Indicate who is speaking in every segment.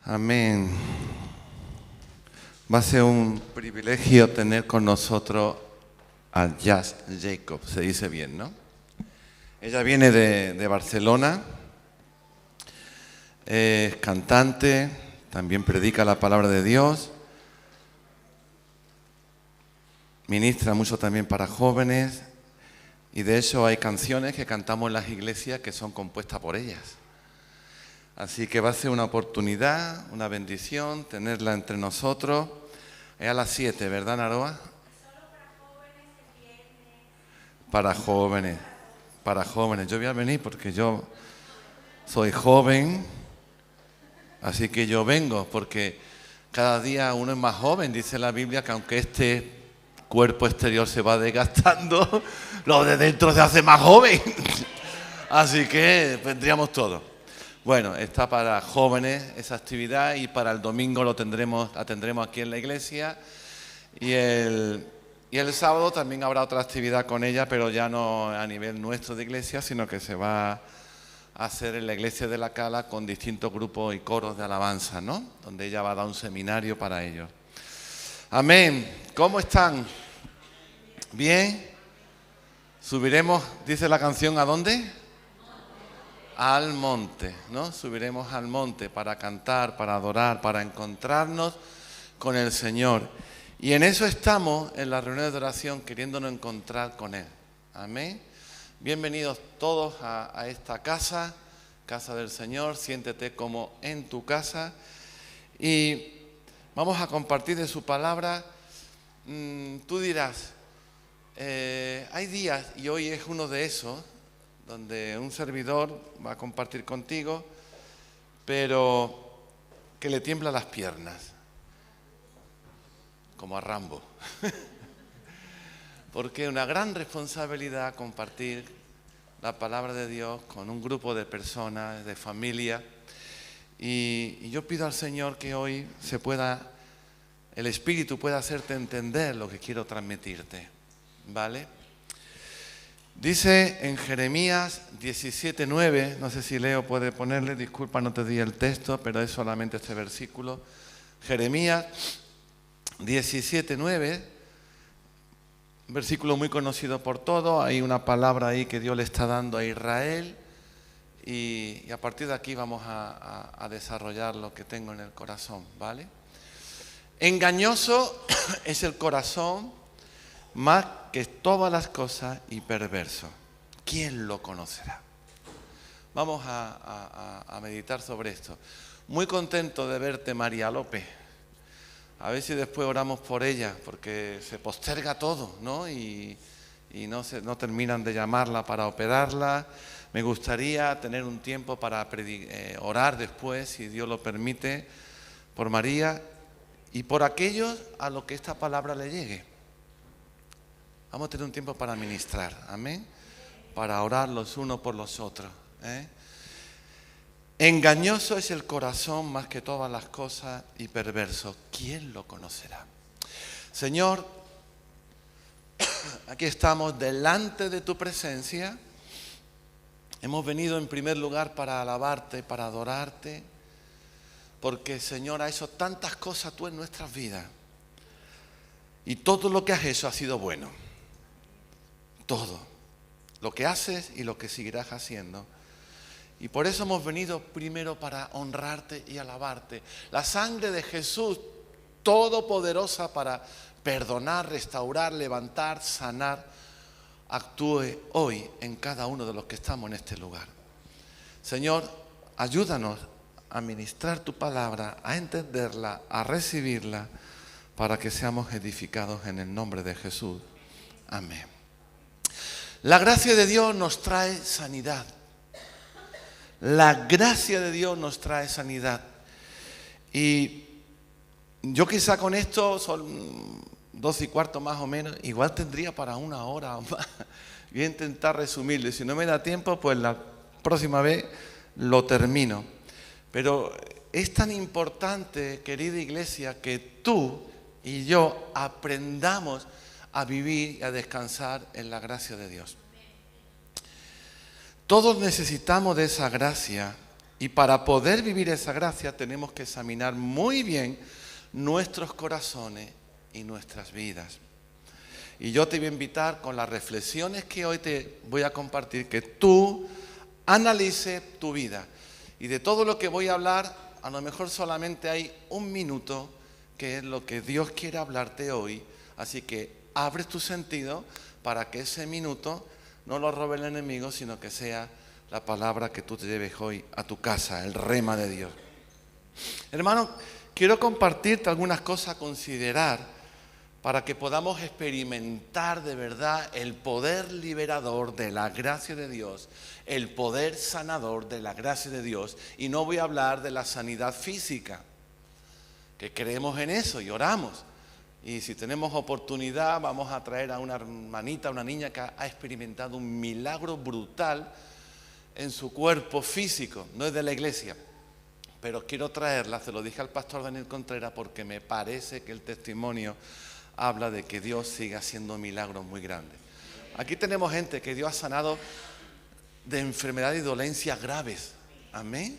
Speaker 1: Amén. Va a ser un privilegio tener con nosotros a Jazz Jacob, se dice bien, ¿no? Ella viene de Barcelona, es cantante, también predica la palabra de Dios, ministra mucho también para jóvenes y de hecho hay canciones que cantamos en las iglesias que son compuestas por ellas. Así que va a ser una oportunidad, una bendición tenerla entre nosotros. Es a las 7, ¿verdad, Naroa?
Speaker 2: Solo para jóvenes el viernes.
Speaker 1: Para jóvenes. Yo voy a venir porque yo soy joven, así que yo vengo porque cada día uno es más joven. Dice la Biblia que aunque este cuerpo exterior se va desgastando, lo de dentro se hace más joven. Así que vendríamos todos. Bueno, está para jóvenes esa actividad y para el domingo la tendremos aquí en la iglesia y el sábado también habrá otra actividad con ella, pero ya no a nivel nuestro de iglesia, sino que se va a hacer en la iglesia de La Cala con distintos grupos y coros de alabanza, ¿no? Donde ella va a dar un seminario para ellos. Amén. ¿Cómo están? ¿Bien? Subiremos, dice la canción, ¿a dónde? Al monte, ¿no? Subiremos al monte para cantar, para adorar, para encontrarnos con el Señor. Y en eso estamos en las reuniones de oración, queriéndonos encontrar con Él. Amén. Bienvenidos todos a esta casa del Señor. Siéntete como en tu casa. Y vamos a compartir de su palabra. Tú dirás, hay días, y hoy es uno de esos, donde un servidor va a compartir contigo, pero que le tiembla las piernas, como a Rambo. Porque es una gran responsabilidad compartir la palabra de Dios con un grupo de personas, de familia, y yo pido al Señor que hoy el Espíritu pueda hacerte entender lo que quiero transmitirte, ¿vale? Dice en Jeremías 17:9, no sé si Leo puede ponerle, disculpa no te di el texto, pero es solamente este versículo. Jeremías 17:9, versículo muy conocido por todos, hay una palabra ahí que Dios le está dando a Israel y a partir de aquí vamos a desarrollar lo que tengo en el corazón, ¿vale? Engañoso es el corazón más que todas las cosas y perverso. ¿Quién lo conocerá? Vamos a meditar sobre esto. Muy contento de verte, María López. A ver si después oramos por ella, porque se posterga todo, ¿no? Y no terminan de llamarla para operarla. Me gustaría tener un tiempo para orar después, si Dios lo permite, por María y por aquellos a los que esta palabra le llegue. Vamos a tener un tiempo para ministrar, amén, para orar los unos por los otros. Engañoso es el corazón más que todas las cosas y perverso. ¿Quién lo conocerá? Señor, aquí estamos delante de tu presencia. Hemos venido en primer lugar para alabarte, para adorarte, porque Señor, has hecho tantas cosas tú en nuestras vidas y todo lo que has hecho ha sido bueno. Todo, lo que haces y lo que seguirás haciendo. Y por eso hemos venido primero para honrarte y alabarte. La sangre de Jesús, todopoderosa para perdonar, restaurar, levantar, sanar, actúe hoy en cada uno de los que estamos en este lugar. Señor, ayúdanos a ministrar tu palabra, a entenderla, a recibirla, para que seamos edificados en el nombre de Jesús. Amén. La gracia de Dios nos trae sanidad. La gracia de Dios nos trae sanidad. Y yo quizá con esto, son 12:15 más o menos, igual tendría para 1 hora o más. Voy a intentar resumirlo. Y si no me da tiempo, pues la próxima vez lo termino. Pero es tan importante, querida iglesia, que tú y yo aprendamos a vivir y a descansar en la gracia de Dios. Todos necesitamos de esa gracia Y para poder vivir esa gracia tenemos que examinar muy bien nuestros corazones y nuestras vidas. Y yo te voy a invitar con las reflexiones que hoy te voy a compartir, que tú analices tu vida. Y de todo lo que voy a hablar, a lo mejor solamente hay un minuto, que es lo que Dios quiere hablarte hoy. Así que abre tu sentido para que ese minuto no lo robe el enemigo, sino que sea la palabra que tú te lleves hoy a tu casa, el rema de Dios. Hermano, quiero compartirte algunas cosas a considerar para que podamos experimentar de verdad el poder liberador de la gracia de Dios, el poder sanador de la gracia de Dios. Y no voy a hablar de la sanidad física, que creemos en eso y oramos. Y si tenemos oportunidad, vamos a traer a una hermanita, una niña que ha experimentado un milagro brutal en su cuerpo físico. No es de la iglesia, pero quiero traerla, se lo dije al pastor Daniel Contreras, porque me parece que el testimonio habla de que Dios sigue haciendo milagros muy grandes. Aquí tenemos gente que Dios ha sanado de enfermedades y dolencias graves. Amén.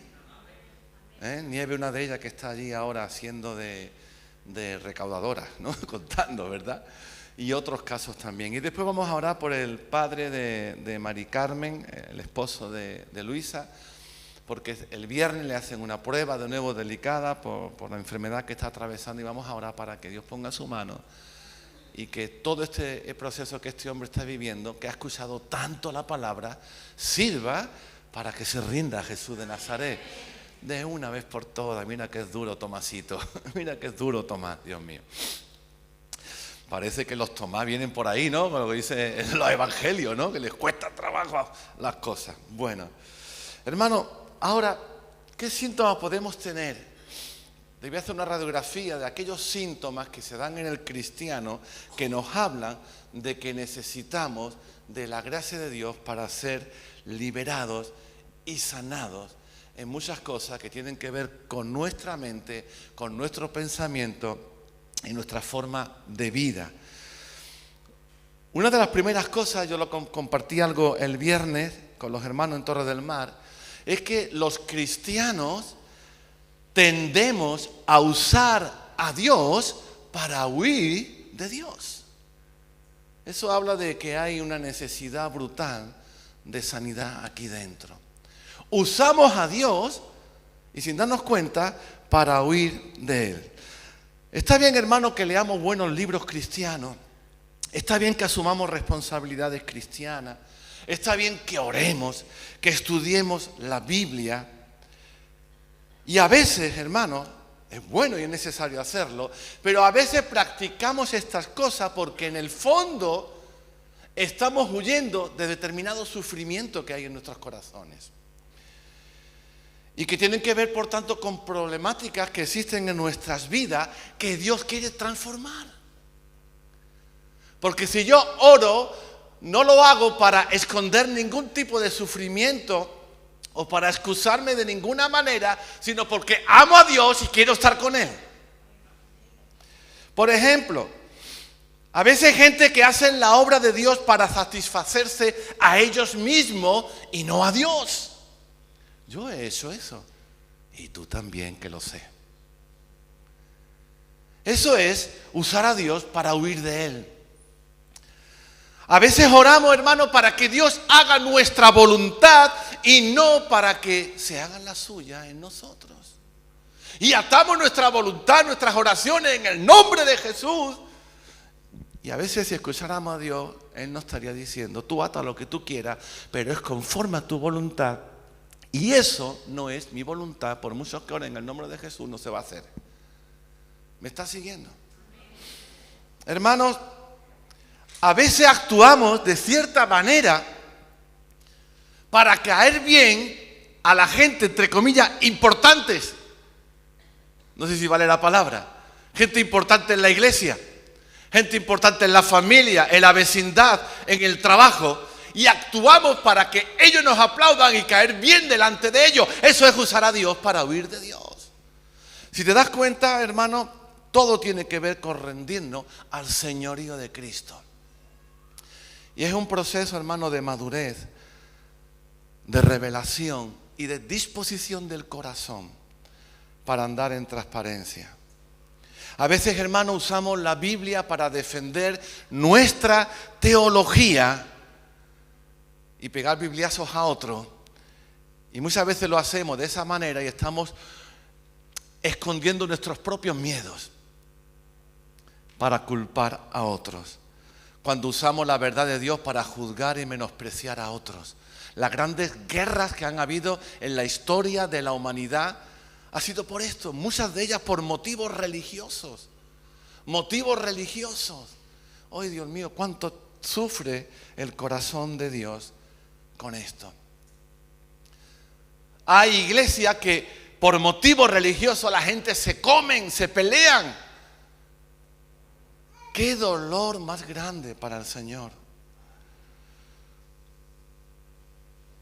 Speaker 1: Nieve, una de ellas que está allí ahora haciendo de recaudadora, ¿no? Contando, ¿verdad? Y otros casos también. Y después vamos a orar por el padre de Mari Carmen, el esposo de Luisa, porque el viernes le hacen una prueba de nuevo delicada por la enfermedad que está atravesando, y vamos a orar para que Dios ponga su mano y que todo este proceso que este hombre está viviendo, que ha escuchado tanto la palabra, sirva para que se rinda a Jesús de Nazaret de una vez por todas. Mira que es duro, Tomasito. Mira que es duro, Tomás, Dios mío. Parece que los Tomás vienen por ahí, ¿no? Con lo que dice en los evangelios, ¿no? Que les cuesta trabajo las cosas. Bueno, hermano, ahora, ¿qué síntomas podemos tener? Le voy a hacer una radiografía de aquellos síntomas que se dan en el cristiano, que nos hablan de que necesitamos de la gracia de Dios para ser liberados y sanados en muchas cosas que tienen que ver con nuestra mente, con nuestro pensamiento y nuestra forma de vida. Una de las primeras cosas, yo lo compartí algo el viernes con los hermanos en Torre del Mar, es que los cristianos tendemos a usar a Dios para huir de Dios. Eso habla de que hay una necesidad brutal de sanidad aquí dentro. Usamos a Dios, y sin darnos cuenta, para huir de Él. Está bien, hermano, que leamos buenos libros cristianos. Está bien que asumamos responsabilidades cristianas. Está bien que oremos, que estudiemos la Biblia. Y a veces, hermano, es bueno y es necesario hacerlo, pero a veces practicamos estas cosas porque en el fondo estamos huyendo de determinado sufrimiento que hay en nuestros corazones. Y que tienen que ver, por tanto, con problemáticas que existen en nuestras vidas que Dios quiere transformar. Porque si yo oro, no lo hago para esconder ningún tipo de sufrimiento o para excusarme de ninguna manera, sino porque amo a Dios y quiero estar con Él. Por ejemplo, a veces hay gente que hace la obra de Dios para satisfacerse a ellos mismos y no a Dios. Yo he hecho eso, y tú también, que lo sé. Eso es usar a Dios para huir de Él. A veces oramos, hermano, para que Dios haga nuestra voluntad y no para que se haga la suya en nosotros. Y atamos nuestra voluntad, nuestras oraciones en el nombre de Jesús. Y a veces si escucháramos a Dios, Él nos estaría diciendo, tú ata lo que tú quieras, pero es conforme a tu voluntad. Y eso no es mi voluntad, por muchos que oren en el nombre de Jesús, no se va a hacer. ¿Me está siguiendo? Hermanos, a veces actuamos de cierta manera para caer bien a la gente, entre comillas, importantes. No sé si vale la palabra. Gente importante en la iglesia, gente importante en la familia, en la vecindad, en el trabajo. Y actuamos para que ellos nos aplaudan y caer bien delante de ellos. Eso es usar a Dios para huir de Dios. Si te das cuenta, hermano, todo tiene que ver con rendirnos al señorío de Cristo. Y es un proceso, hermano, de madurez, de revelación y de disposición del corazón para andar en transparencia. A veces, hermanos, usamos la Biblia para defender nuestra teología y pegar bibliazos a otros. Y muchas veces lo hacemos de esa manera y estamos escondiendo nuestros propios miedos para culpar a otros. Cuando usamos la verdad de Dios para juzgar y menospreciar a otros. Las grandes guerras que han habido en la historia de la humanidad ha sido por esto, muchas de ellas por motivos religiosos. Motivos religiosos. Ay, Dios mío, cuánto sufre el corazón de Dios con esto. Hay iglesias que por motivos religiosos la gente se comen, se pelean. Qué dolor más grande para el Señor.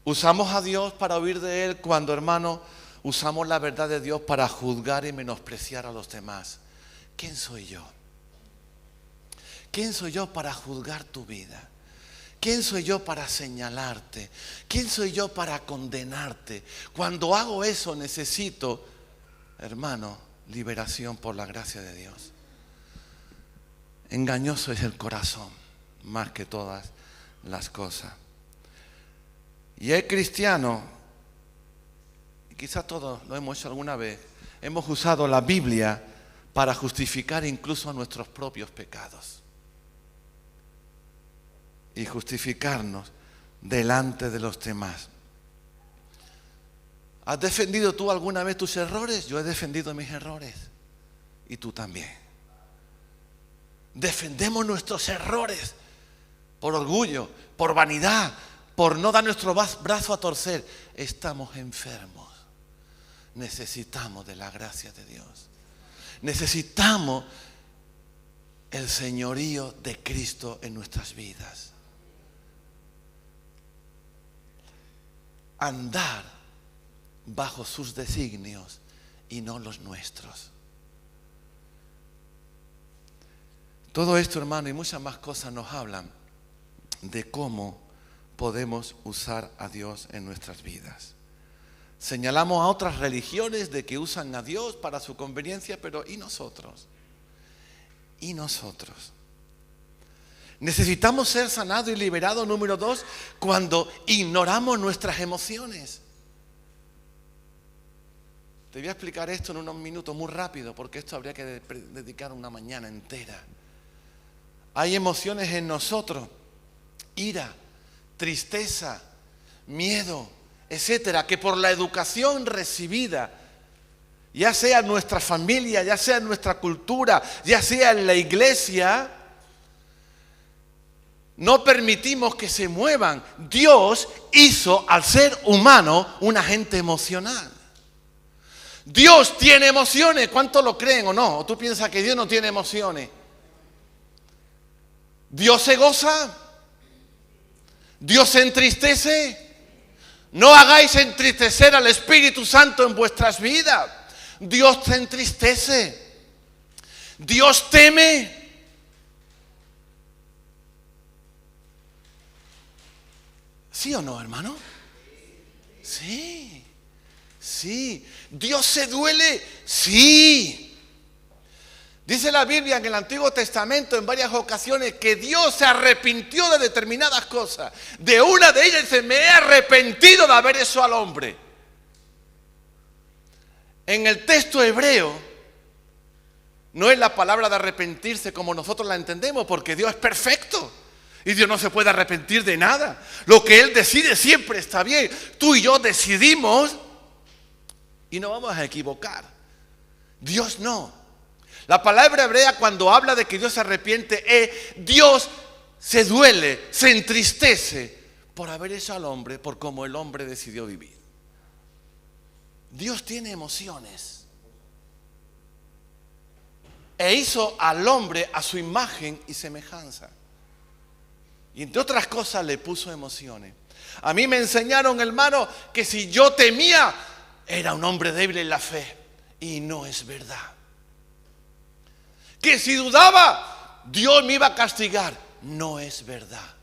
Speaker 1: Usamos a Dios para oír de Él cuando, hermano, usamos la verdad de Dios para juzgar y menospreciar a los demás. ¿Quién soy yo? ¿Quién soy yo para juzgar tu vida? ¿Quién soy yo para señalarte? ¿Quién soy yo para condenarte? Cuando hago eso necesito, hermano, liberación por la gracia de Dios. Engañoso es el corazón, más que todas las cosas. Y el cristiano, y quizás todos lo hemos hecho alguna vez, hemos usado la Biblia para justificar incluso nuestros propios pecados. Y justificarnos delante de los demás. ¿Has defendido tú alguna vez tus errores? Yo he defendido mis errores. Y tú también. Defendemos nuestros errores por orgullo, por vanidad, por no dar nuestro brazo a torcer. Estamos enfermos. Necesitamos de la gracia de Dios. Necesitamos el señorío de Cristo en nuestras vidas. Andar bajo sus designios y no los nuestros. Todo esto, hermano, y muchas más cosas nos hablan de cómo podemos usar a Dios en nuestras vidas. Señalamos a otras religiones de que usan a Dios para su conveniencia, pero ¿y nosotros? ¿Y nosotros? Necesitamos ser sanados y liberados, número 2, cuando ignoramos nuestras emociones. Te voy a explicar esto en unos minutos muy rápido, porque esto habría que dedicar una mañana entera. Hay emociones en nosotros, ira, tristeza, miedo, etcétera, que por la educación recibida, ya sea en nuestra familia, ya sea en nuestra cultura, ya sea en la iglesia, no permitimos que se muevan. Dios hizo al ser humano un agente emocional. Dios tiene emociones. ¿Cuántos lo creen o no? ¿O tú piensas que Dios no tiene emociones? ¿Dios se goza? ¿Dios se entristece? No hagáis entristecer al Espíritu Santo en vuestras vidas. Dios se entristece. Dios teme. ¿Sí o no, hermano? Sí, sí. ¿Dios se duele? Sí. Dice la Biblia en el Antiguo Testamento en varias ocasiones que Dios se arrepintió de determinadas cosas. De una de ellas dice, me he arrepentido de haber hecho al hombre. En el texto hebreo no es la palabra de arrepentirse como nosotros la entendemos, porque Dios es perfecto. Y Dios no se puede arrepentir de nada. Lo que Él decide siempre está bien. Tú y yo decidimos y no vamos a equivocar. Dios no. La palabra hebrea cuando habla de que Dios se arrepiente, Dios se duele, se entristece por haber hecho al hombre, por cómo el hombre decidió vivir. Dios tiene emociones. E hizo al hombre a su imagen y semejanza. Y entre otras cosas le puso emociones. A mí me enseñaron, hermano, que si yo temía, era un hombre débil en la fe. Y no es verdad. Que si dudaba, Dios me iba a castigar. No es verdad.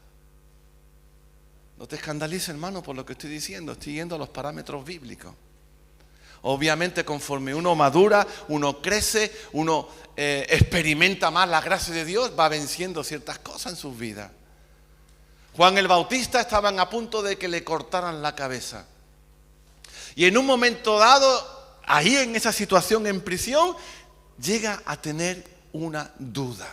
Speaker 1: No te escandalices, hermano, por lo que estoy diciendo. Estoy yendo a los parámetros bíblicos. Obviamente, conforme uno madura, uno crece, uno experimenta más la gracia de Dios, va venciendo ciertas cosas en sus vidas. Juan el Bautista estaban a punto de que le cortaran la cabeza. Y en un momento dado, ahí en esa situación en prisión, llega a tener una duda.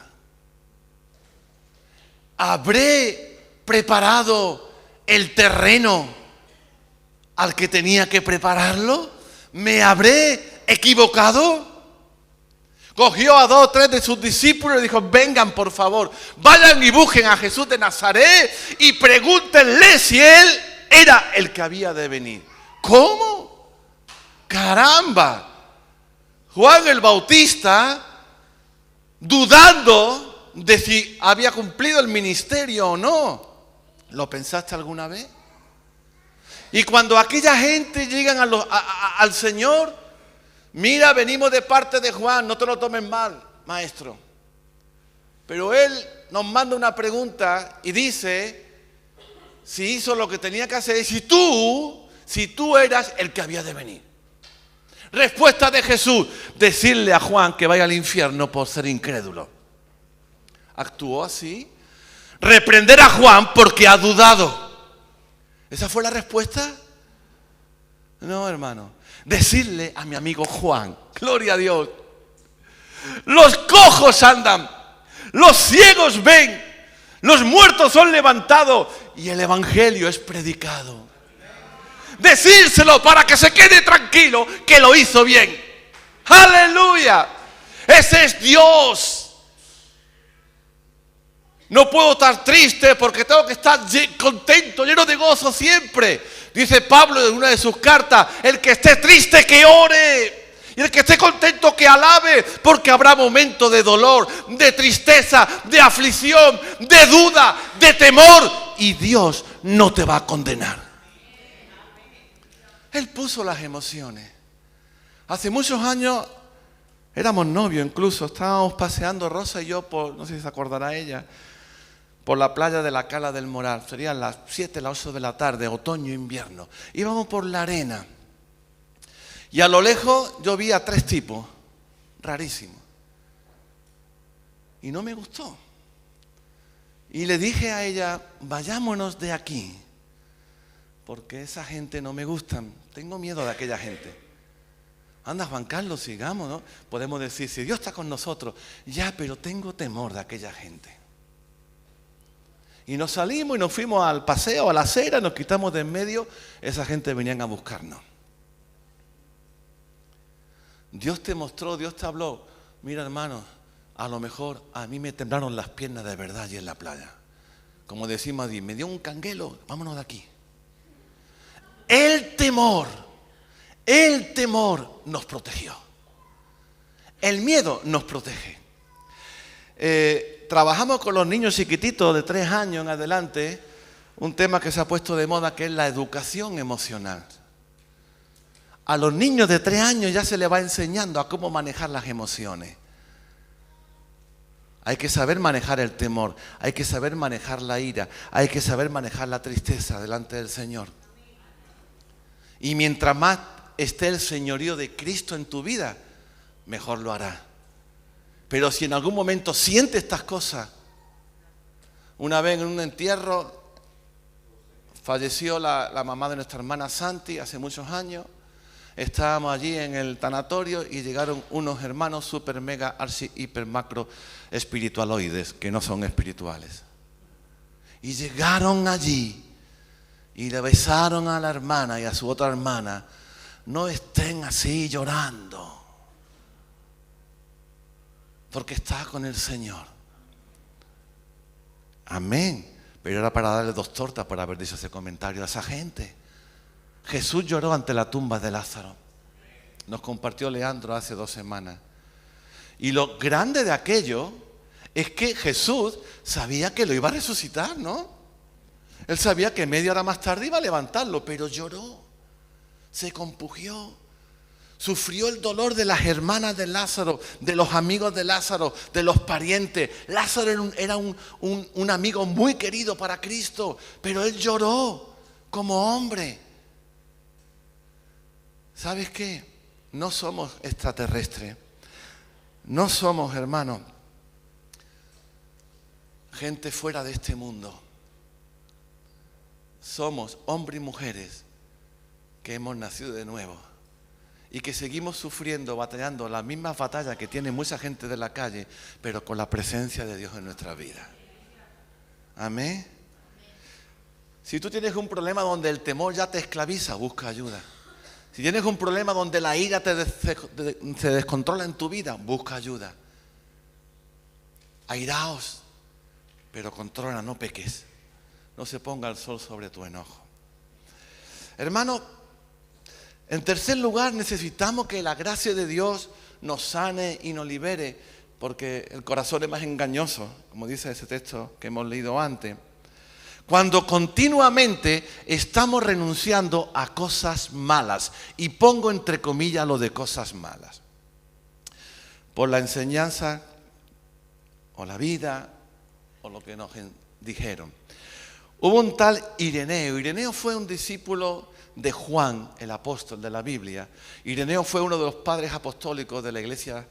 Speaker 1: ¿Habré preparado el terreno al que tenía que prepararlo? ¿Me habré equivocado? Cogió a 2 o 3 de sus discípulos y dijo: vengan por favor, vayan y busquen a Jesús de Nazaret y pregúntenle si él era el que había de venir. ¿Cómo? ¡Caramba! Juan el Bautista, dudando de si había cumplido el ministerio o no. ¿Lo pensaste alguna vez? Y cuando aquella gente llegan al Señor, mira, venimos de parte de Juan, no te lo tomes mal, maestro. Pero él nos manda una pregunta y dice si hizo lo que tenía que hacer, si tú eras el que había de venir. Respuesta de Jesús: decirle a Juan que vaya al infierno por ser incrédulo. Actuó así. Reprender a Juan porque ha dudado. ¿Esa fue la respuesta? No, hermano. Decirle a mi amigo Juan, gloria a Dios, los cojos andan, los ciegos ven, los muertos son levantados y el evangelio es predicado. Decírselo para que se quede tranquilo que lo hizo bien. ¡Aleluya! Ese es Dios. No puedo estar triste porque tengo que estar contento, lleno de gozo siempre. Dice Pablo en una de sus cartas: el que esté triste que ore, y el que esté contento que alabe, porque habrá momentos de dolor, de tristeza, de aflicción, de duda, de temor, y Dios no te va a condenar. Él puso las emociones. Hace muchos años éramos novios, incluso estábamos paseando Rosa y yo por, no sé si se acordará ella, por la playa de la Cala del Moral. Serían las 7, las 8 de la tarde, otoño, invierno. Íbamos por la arena. Y a lo lejos yo vi a 3 tipos, rarísimos. Y no me gustó. Y le dije a ella: vayámonos de aquí, porque esa gente no me gustan. Tengo miedo de aquella gente. Anda, Juan Carlos, sigamos, ¿no? Podemos decir, si Dios está con nosotros, ya, pero tengo temor de aquella gente. Y nos salimos y nos fuimos al paseo, a la acera, nos quitamos de en medio. Esa gente venían a buscarnos. Dios te mostró, Dios te habló. Mira, hermano, a lo mejor a mí me temblaron las piernas de verdad allí en la playa. Como decimos allí, me dio un canguelo, vámonos de aquí. El temor nos protegió. El miedo nos protege. Trabajamos con los niños chiquititos de 3 años en adelante un tema que se ha puesto de moda, que es la educación emocional. A los niños de 3 años ya se les va enseñando a cómo manejar las emociones. Hay que saber manejar el temor, hay que saber manejar la ira, hay que saber manejar la tristeza delante del Señor. Y mientras más esté el señorío de Cristo en tu vida, mejor lo hará. Pero si en algún momento sientes estas cosas, una vez en un entierro, falleció la mamá de nuestra hermana Santi hace muchos años. Estábamos allí en el tanatorio y llegaron unos hermanos super mega archi hiper macro espiritualoides, que no son espirituales. Y llegaron allí y le besaron a la hermana y a su otra hermana. No estén así llorando, porque está con el Señor. Amén. Pero era para darle 2 tortas por haber dicho ese comentario a esa gente. Jesús lloró ante la tumba de Lázaro. Nos compartió Leandro hace 2 semanas. Y lo grande de aquello es que Jesús sabía que lo iba a resucitar, ¿no? Él sabía que media hora más tarde iba a levantarlo, pero lloró, se compugió, Sufrió el dolor de las hermanas de Lázaro, de los amigos de Lázaro, de los parientes. Lázaro era un amigo muy querido para Cristo, pero él lloró como hombre. ¿Sabes qué? No somos extraterrestres. No somos, hermanos, gente fuera de este mundo. Somos hombres y mujeres que hemos nacido de nuevo y que seguimos sufriendo, batallando las mismas batallas que tiene mucha gente de la calle, pero con la presencia de Dios en nuestra vida. Amén. Si tú tienes un problema donde el temor ya te esclaviza, busca ayuda. Si tienes un problema donde la ira se descontrola en tu vida, busca ayuda. Airaos, pero controla, no peques. No se ponga el sol sobre tu enojo. Hermano, en tercer lugar, necesitamos que la gracia de Dios nos sane y nos libere, porque el corazón es más engañoso, como dice ese texto que hemos leído antes. Cuando continuamente estamos renunciando a cosas malas, y pongo entre comillas lo de cosas malas, por la enseñanza o la vida o lo que nos dijeron. Hubo un tal Ireneo. Ireneo fue un discípulo de Juan, el apóstol de la Biblia. Ireneo fue uno de los padres apostólicos de la iglesia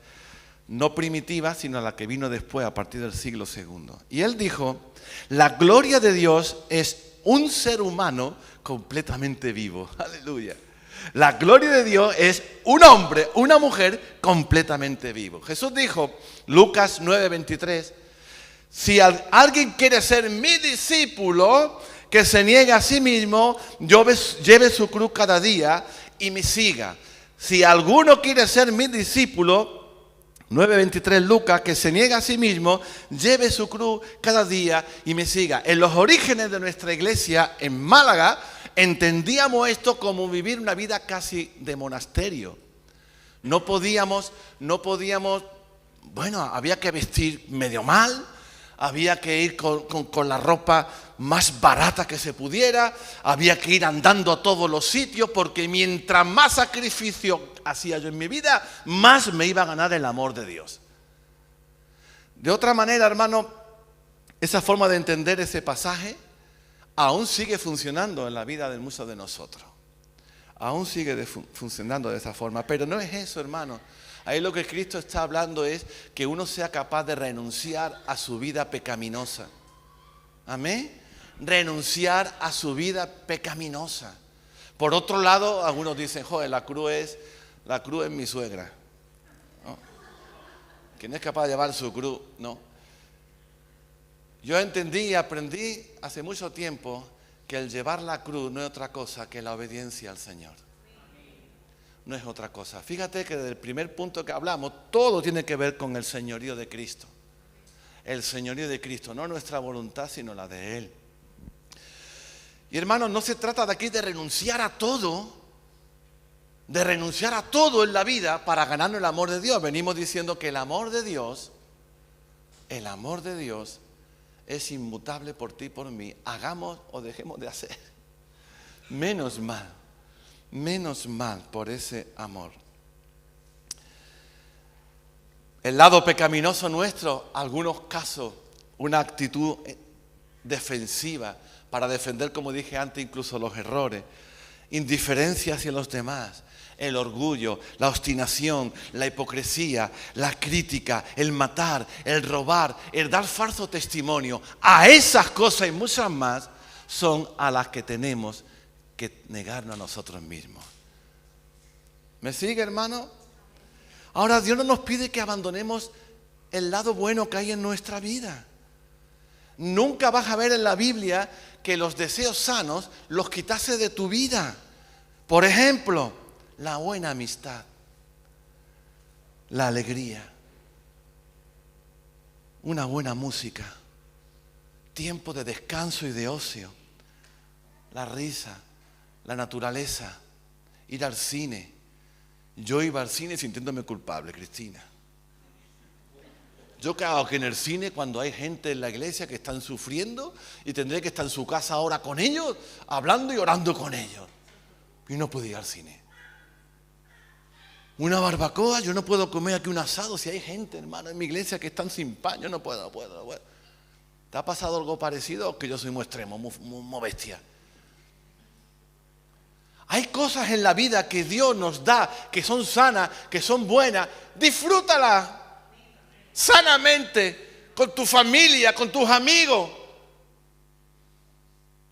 Speaker 1: no primitiva, sino la que vino después, a partir del siglo II. Y él dijo: la gloria de Dios es un ser humano completamente vivo. Aleluya. La gloria de Dios es un hombre, una mujer completamente vivo. Jesús dijo, Lucas 9:23, si alguien quiere ser mi discípulo, que se niegue a sí mismo, lleve su cruz cada día y me siga. Si alguno quiere ser mi discípulo, 9:23 Lucas, que se niegue a sí mismo, lleve su cruz cada día y me siga. En los orígenes de nuestra iglesia en Málaga entendíamos esto como vivir una vida casi de monasterio. No podíamos, bueno, había que vestir medio mal, había que ir con la ropa más barata que se pudiera, había que ir andando a todos los sitios, porque mientras más sacrificio hacía yo en mi vida, más me iba a ganar el amor de Dios. De otra manera, hermano, esa forma de entender ese pasaje aún sigue funcionando en la vida de muchos de nosotros. Aún sigue funcionando de esa forma, pero no es eso, hermano. Ahí lo que Cristo está hablando es que uno sea capaz de renunciar a su vida pecaminosa. Amén. Renunciar a su vida pecaminosa. Por otro lado, algunos dicen, joder, la cruz es mi suegra. ¿No? ¿Quién es capaz de llevar su cruz? No. Yo entendí y aprendí hace mucho tiempo que el llevar la cruz no es otra cosa que la obediencia al Señor. No es otra cosa. Fíjate que desde el primer punto que hablamos, todo tiene que ver con el señorío de Cristo. El señorío de Cristo, no nuestra voluntad, sino la de Él. Y hermanos, no se trata de aquí de renunciar a todo, en la vida para ganarnos el amor de Dios. Venimos diciendo que el amor de Dios es inmutable por ti y por mí. Hagamos o dejemos de hacer. Menos mal por ese amor. El lado pecaminoso nuestro, algunos casos, una actitud defensiva para defender, como dije antes, incluso los errores, indiferencia hacia los demás, el orgullo, la obstinación, la hipocresía, la crítica, el matar, el robar, el dar falso testimonio. A esas cosas y muchas más son a las que tenemos que negarnos a nosotros mismos. ¿Me sigue, hermano? Ahora, Dios no nos pide que abandonemos el lado bueno que hay en nuestra vida. Nunca vas a ver en la Biblia que los deseos sanos los quitase de tu vida. Por ejemplo, la buena amistad, la alegría, una buena música, tiempo de descanso y de ocio, la risa, la naturaleza, ir al cine. Yo iba al cine sintiéndome culpable, Cristina. Yo creo que en el cine, cuando hay gente en la iglesia que están sufriendo y tendré que estar en su casa ahora con ellos, hablando y orando con ellos. Y no pude ir al cine. Una barbacoa, yo no puedo comer aquí un asado si hay gente, hermano, en mi iglesia que están sin pan, yo no puedo. ¿Te ha pasado algo parecido o que yo soy muy extremo, muy bestia? Hay cosas en la vida que Dios nos da, que son sanas, que son buenas. Disfrútalas sanamente, con tu familia, con tus amigos.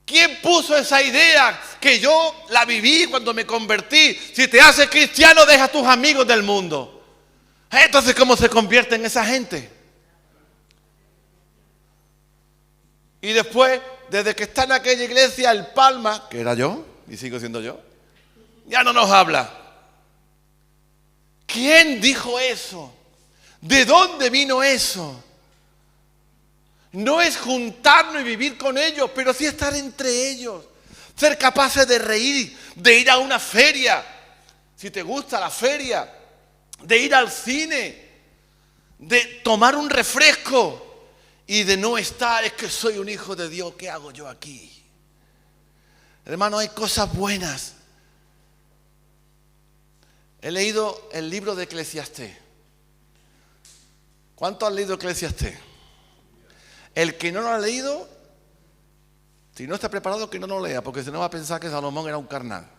Speaker 1: ¿Quién puso esa idea que yo la viví cuando me convertí? Si te haces cristiano, deja a tus amigos del mundo. Entonces, ¿cómo se convierte en esa gente? Y después, desde que está en aquella iglesia, el Palma, que era yo, y sigo siendo yo, ya no nos habla. ¿Quién dijo eso? ¿De dónde vino eso? No es juntarnos y vivir con ellos, pero sí estar entre ellos. Ser capaces de reír, de ir a una feria, si te gusta la feria, de ir al cine, de tomar un refresco y de no estar, es que soy un hijo de Dios, ¿qué hago yo aquí? Hermano, hay cosas buenas. He leído el libro de Eclesiastés. ¿Cuánto han leído Eclesiastés? El que no lo ha leído, si no está preparado, que no lo lea, porque si no va a pensar que Salomón era un carnal.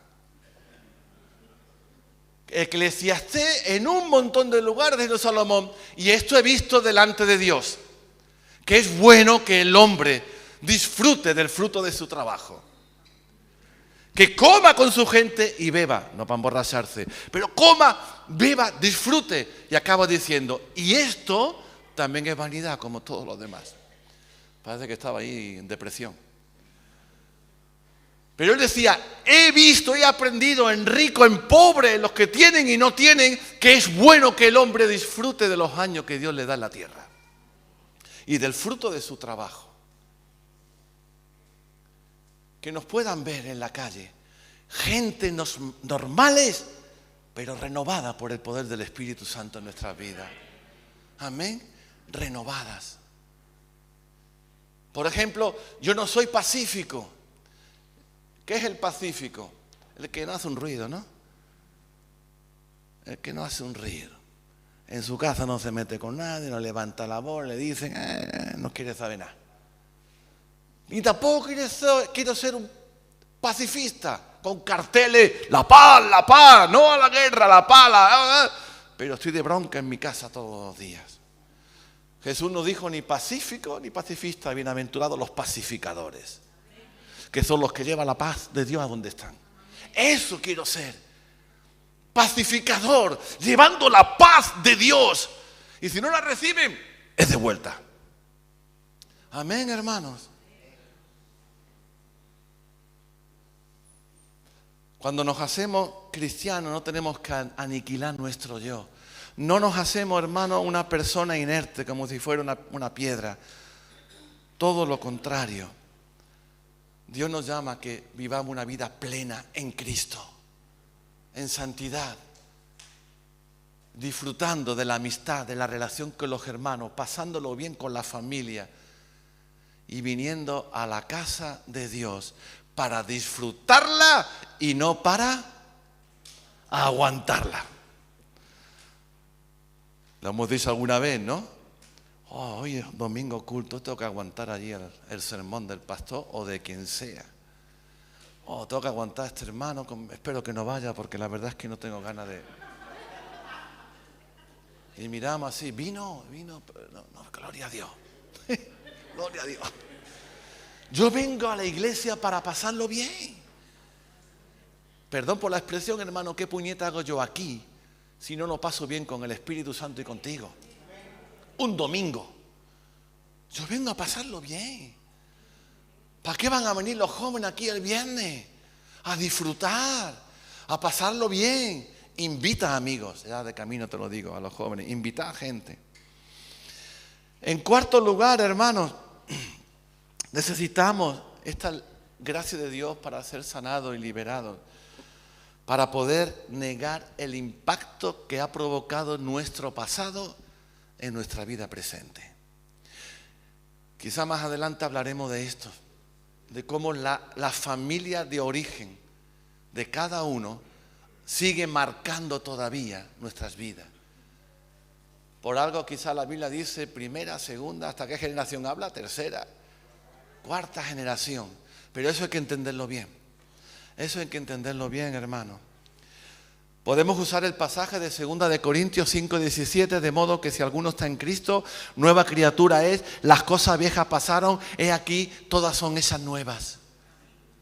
Speaker 1: Eclesiastés en un montón de lugares de Salomón, y esto he visto delante de Dios, que es bueno que el hombre disfrute del fruto de su trabajo. Que coma con su gente y beba, no para emborracharse, pero coma, beba, disfrute. Y acaba diciendo, y esto también es vanidad como todos los demás. Parece que estaba ahí en depresión. Pero él decía, he visto, he aprendido en rico, en pobre, en los que tienen y no tienen, que es bueno que el hombre disfrute de los años que Dios le da en la tierra. Y del fruto de su trabajo. Que nos puedan ver en la calle. Gente normales, pero renovada por el poder del Espíritu Santo en nuestras vidas. Amén. Renovadas. Por ejemplo, yo no soy pacífico. ¿Qué es el pacífico? El que no hace un ruido, ¿no? El que no hace un ruido. En su casa no se mete con nadie, no levanta la voz, le dicen, no quiere saber nada. Y tampoco quiero ser un pacifista, con carteles, la paz, no a la guerra, la paz. Pero estoy de bronca en mi casa todos los días. Jesús no dijo ni pacífico ni pacifista, bienaventurados los pacificadores, que son los que llevan la paz de Dios a donde están. Eso quiero ser, pacificador, llevando la paz de Dios. Y si no la reciben, es de vuelta. Amén, hermanos. Cuando nos hacemos cristianos no tenemos que aniquilar nuestro yo. No nos hacemos, hermano, una persona inerte como si fuera una piedra. Todo lo contrario. Dios nos llama a que vivamos una vida plena en Cristo, en santidad, disfrutando de la amistad, de la relación con los hermanos, pasándolo bien con la familia y viniendo a la casa de Dios para disfrutarla y no para aguantarla. Lo hemos dicho alguna vez, ¿no? Hoy es domingo culto, tengo que aguantar allí el sermón del pastor o de quien sea. Tengo que aguantar a este hermano, espero que no vaya porque la verdad es que no tengo ganas de... Y miramos así, vino, no, gloria a Dios. Gloria a Dios. Yo vengo a la iglesia para pasarlo bien. Perdón por la expresión, hermano, ¿qué puñeta hago yo aquí si no lo paso bien con el Espíritu Santo y contigo? Un domingo. Yo vengo a pasarlo bien. ¿Para qué van a venir los jóvenes aquí el viernes? A disfrutar, a pasarlo bien. Invita amigos, ya de camino te lo digo a los jóvenes, invita a gente. En cuarto lugar, hermanos, necesitamos esta gracia de Dios para ser sanados y liberados, para poder negar el impacto que ha provocado nuestro pasado en nuestra vida presente. Quizá más adelante hablaremos de esto, de cómo la familia de origen de cada uno sigue marcando todavía nuestras vidas. Por algo quizá la Biblia dice primera, segunda, ¿hasta qué generación habla? Tercera, cuarta generación. Pero eso hay que entenderlo bien. Eso hay que entenderlo bien, hermano. Podemos usar el pasaje de 2 de Corintios 5:17, de modo que si alguno está en Cristo, nueva criatura es, las cosas viejas pasaron, he aquí, todas son esas nuevas.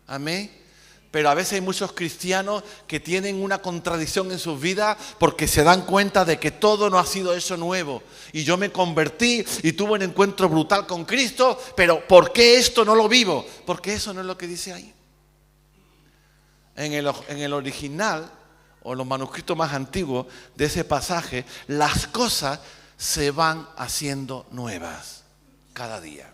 Speaker 1: Amén. Pero a veces hay muchos cristianos que tienen una contradicción en sus vidas porque se dan cuenta de que todo no ha sido eso nuevo. Y yo me convertí y tuve un encuentro brutal con Cristo, pero ¿por qué esto no lo vivo? Porque eso no es lo que dice ahí. En el original, o los manuscritos más antiguos de ese pasaje, las cosas se van haciendo nuevas cada día.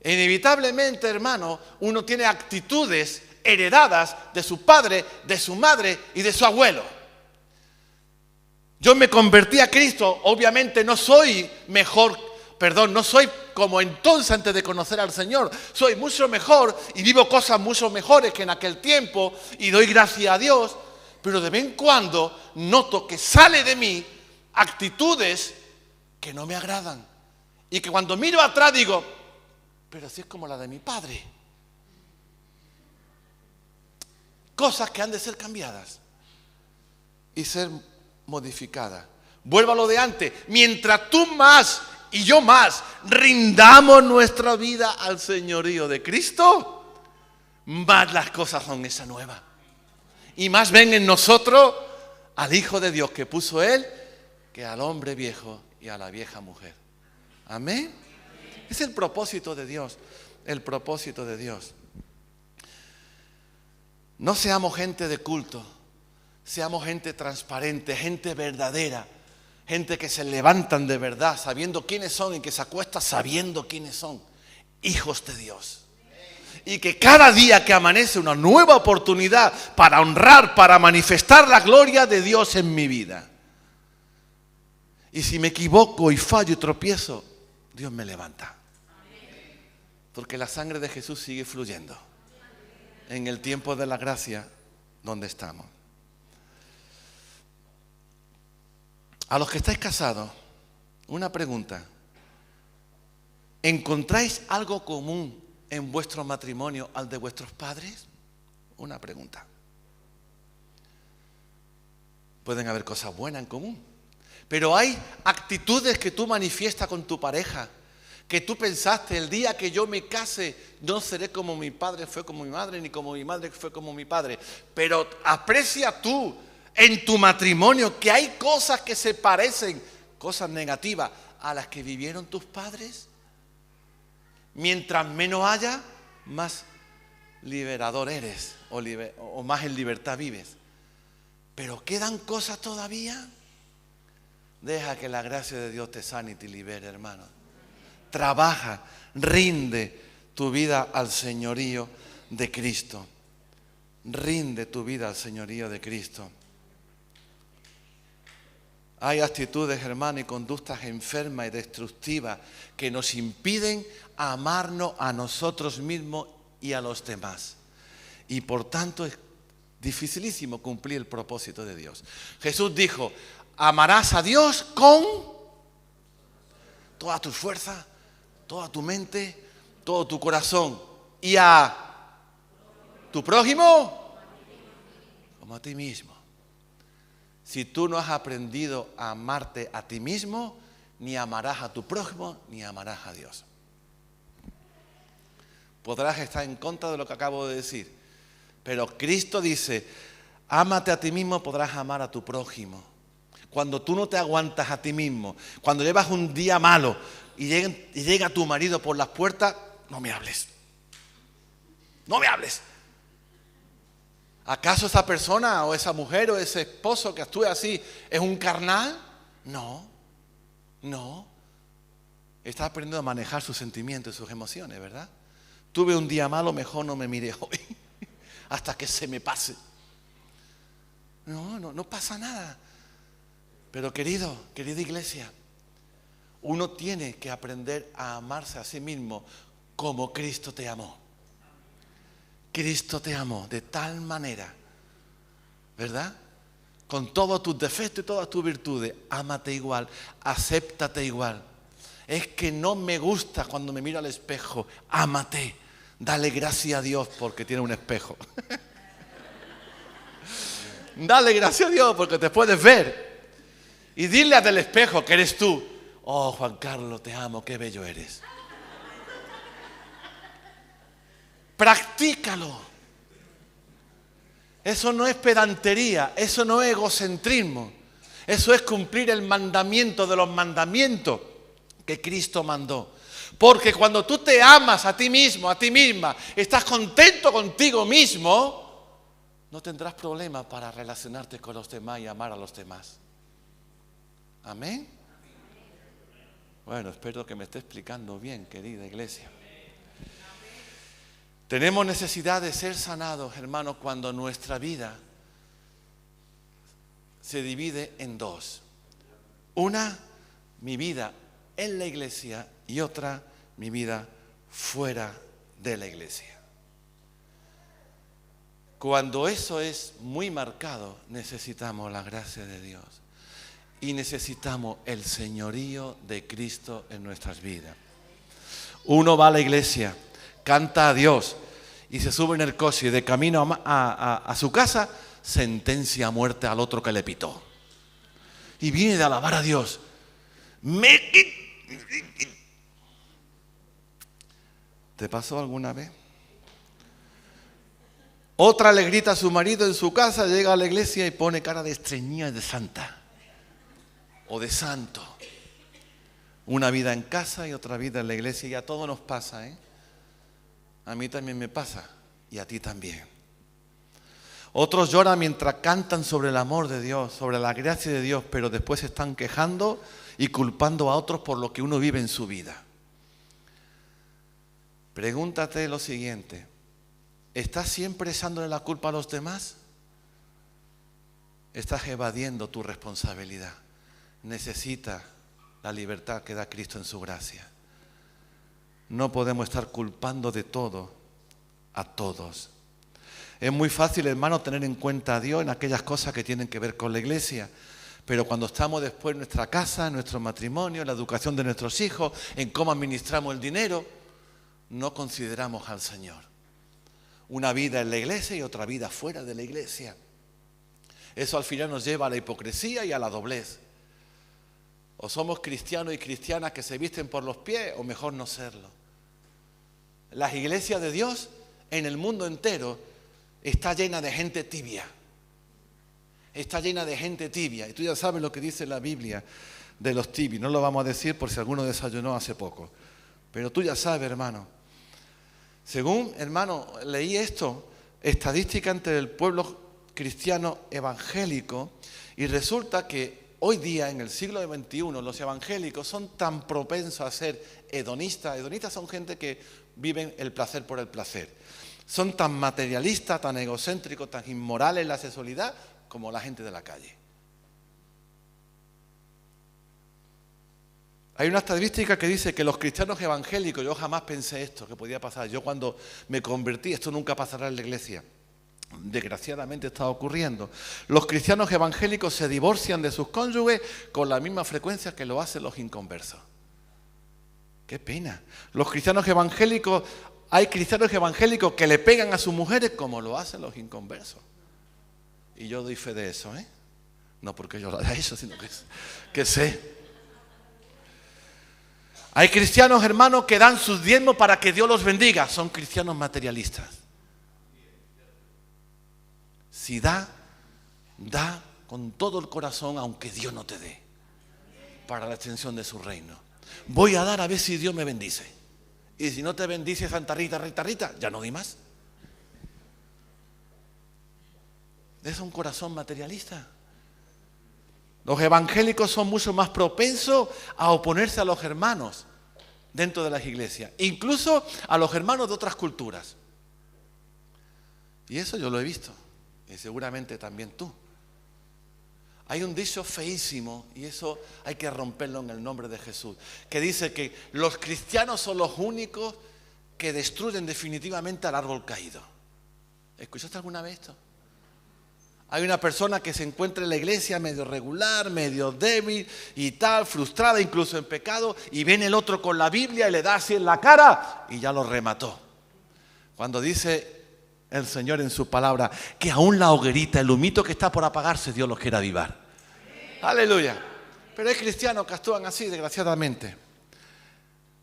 Speaker 1: Inevitablemente, hermano, uno tiene actitudes heredadas de su padre, de su madre y de su abuelo. Yo me convertí a Cristo, obviamente no soy no soy como entonces antes de conocer al Señor. Soy mucho mejor y vivo cosas mucho mejores que en aquel tiempo y doy gracias a Dios. Pero de vez en cuando noto que sale de mí actitudes que no me agradan. Y que cuando miro atrás digo, pero así es como la de mi padre. Cosas que han de ser cambiadas y ser modificadas. Vuelvo a lo de antes. Mientras tú más y yo más rindamos nuestra vida al señorío de Cristo, más las cosas son esas nuevas. Y más ven en nosotros al Hijo de Dios que puso Él que al hombre viejo y a la vieja mujer. Amén. Es el propósito de Dios. El propósito de Dios. No seamos gente de culto. Seamos gente transparente, gente verdadera. Gente que se levantan de verdad sabiendo quiénes son y que se acuesta sabiendo quiénes son. Hijos de Dios. Y que cada día que amanece una nueva oportunidad para honrar, para manifestar la gloria de Dios en mi vida. Y si me equivoco y fallo y tropiezo, Dios me levanta. Porque la sangre de Jesús sigue fluyendo en el tiempo de la gracia donde estamos. A los que estáis casados, una pregunta. ¿Encontráis algo común en vuestro matrimonio al de vuestros padres? Una pregunta. Pueden haber cosas buenas en común, pero hay actitudes que tú manifiestas con tu pareja, que tú pensaste, el día que yo me case, no seré como mi padre fue como mi madre, ni como mi madre fue como mi padre. Pero aprecia tú en tu matrimonio que hay cosas que se parecen, cosas negativas, a las que vivieron tus padres. Mientras menos haya, más liberador eres o más en libertad vives. Pero ¿quedan cosas todavía? Deja que la gracia de Dios te sane y te libere, hermano. Trabaja, rinde tu vida al señorío de Cristo. Rinde tu vida al señorío de Cristo. Hay actitudes, hermano, y conductas enfermas y destructivas que nos impiden amarnos a nosotros mismos y a los demás. Y por tanto es dificilísimo cumplir el propósito de Dios. Jesús dijo, amarás a Dios con toda tu fuerza, toda tu mente, todo tu corazón. Y a tu prójimo como a ti mismo. Si tú no has aprendido a amarte a ti mismo, ni amarás a tu prójimo, ni amarás a Dios. Podrás estar en contra de lo que acabo de decir, pero Cristo dice, ámate a ti mismo, podrás amar a tu prójimo. Cuando tú no te aguantas a ti mismo, cuando llevas un día malo y llega tu marido por las puertas, no me hables. No me hables. ¿Acaso esa persona o esa mujer o ese esposo que actúe así es un carnal? No. Está aprendiendo a manejar sus sentimientos y sus emociones, ¿verdad? Tuve un día malo, mejor no me mire hoy hasta que se me pase. No pasa nada. Pero querida iglesia, uno tiene que aprender a amarse a sí mismo como Cristo te amó. Cristo te amó de tal manera ¿verdad? Con todos tus defectos y todas tus virtudes, ámate igual, acéptate igual. Es que no me gusta cuando me miro al espejo, ámate, dale gracias a Dios porque tiene un espejo. Dale gracias a Dios porque te puedes ver. Y dile al del espejo que eres tú. Oh, Juan Carlos, te amo, qué bello eres. Practícalo. Eso no es pedantería, eso no es egocentrismo. Eso es cumplir el mandamiento de los mandamientos que Cristo mandó. Porque cuando tú te amas a ti mismo, a ti misma, estás contento contigo mismo, no tendrás problemas para relacionarte con los demás y amar a los demás. ¿Amén? Bueno, espero que me esté explicando bien, querida iglesia. Tenemos necesidad de ser sanados, hermanos, cuando nuestra vida se divide en dos. Una, mi vida en la iglesia, y otra, mi vida fuera de la iglesia. Cuando eso es muy marcado, necesitamos la gracia de Dios y necesitamos el señorío de Cristo en nuestras vidas. Uno va a la iglesia, canta a Dios y se sube en el coche y de camino a su casa sentencia a muerte al otro que le pitó. Y viene de alabar a Dios. ¿Te pasó alguna vez? Otra le grita a su marido en su casa, llega a la iglesia y pone cara de estreñida de santa o de santo. Una vida en casa y otra vida en la iglesia, y a todos nos pasa, ¿eh? A mí también me pasa y a ti también. Otros lloran mientras cantan sobre el amor de Dios, sobre la gracia de Dios, pero después se están quejando y culpando a otros por lo que uno vive en su vida. Pregúntate lo siguiente: ¿estás siempre echándole la culpa a los demás? Estás evadiendo tu responsabilidad. Necesitas la libertad que da Cristo en su gracia. No podemos estar culpando de todo a todos. Es muy fácil, hermano, tener en cuenta a Dios en aquellas cosas que tienen que ver con la iglesia. Pero cuando estamos después en nuestra casa, en nuestro matrimonio, en la educación de nuestros hijos, en cómo administramos el dinero, no consideramos al Señor. Una vida en la iglesia y otra vida fuera de la iglesia. Eso al final nos lleva a la hipocresía y a la doblez. O somos cristianos y cristianas que se visten por los pies, o mejor no serlo. Las iglesias de Dios en el mundo entero está llena de gente tibia. Está llena de gente tibia. Y tú ya sabes lo que dice la Biblia de los tibios. No lo vamos a decir por si alguno desayunó hace poco. Pero tú ya sabes, hermano. Según, hermano, leí esto, estadística entre el pueblo cristiano evangélico, y resulta que hoy día, en el siglo XXI, los evangélicos son tan propensos a ser hedonistas. Hedonistas son gente que viven el placer por el placer. Son tan materialistas, tan egocéntricos, tan inmorales en la sexualidad como la gente de la calle. Hay una estadística que dice que los cristianos evangélicos, yo jamás pensé esto, que podía pasar. Yo cuando me convertí, esto nunca pasará en la iglesia. Desgraciadamente está ocurriendo. Los cristianos evangélicos se divorcian de sus cónyuges con la misma frecuencia que lo hacen los inconversos. ¡Qué pena! Los cristianos evangélicos, hay cristianos evangélicos que le pegan a sus mujeres como lo hacen los inconversos. Y yo doy fe de eso, ¿eh? No porque yo lo haya hecho, sino que sé. Hay cristianos, hermanos, que dan sus diezmos para que Dios los bendiga. Son cristianos materialistas. Si da con todo el corazón, aunque Dios no te dé, para la extensión de su reino. Voy a dar a ver si Dios me bendice. Y si no te bendice Santa Rita, Rita, ya no di más. Es un corazón materialista. Los evangélicos son mucho más propensos a oponerse a los hermanos dentro de las iglesias, incluso a los hermanos de otras culturas. Y eso yo lo he visto, y seguramente también tú. Hay un dicho feísimo, y eso hay que romperlo en el nombre de Jesús, que dice que los cristianos son los únicos que destruyen definitivamente al árbol caído. ¿Escuchaste alguna vez esto? Hay una persona que se encuentra en la iglesia medio regular, medio débil y tal, frustrada, incluso en pecado, y viene el otro con la Biblia y le da así en la cara y ya lo remató. Cuando dice el Señor en su palabra que aún la hoguerita, el humito que está por apagarse, Dios los quiere avivar. Aleluya. Pero hay cristianos que actúan así, desgraciadamente.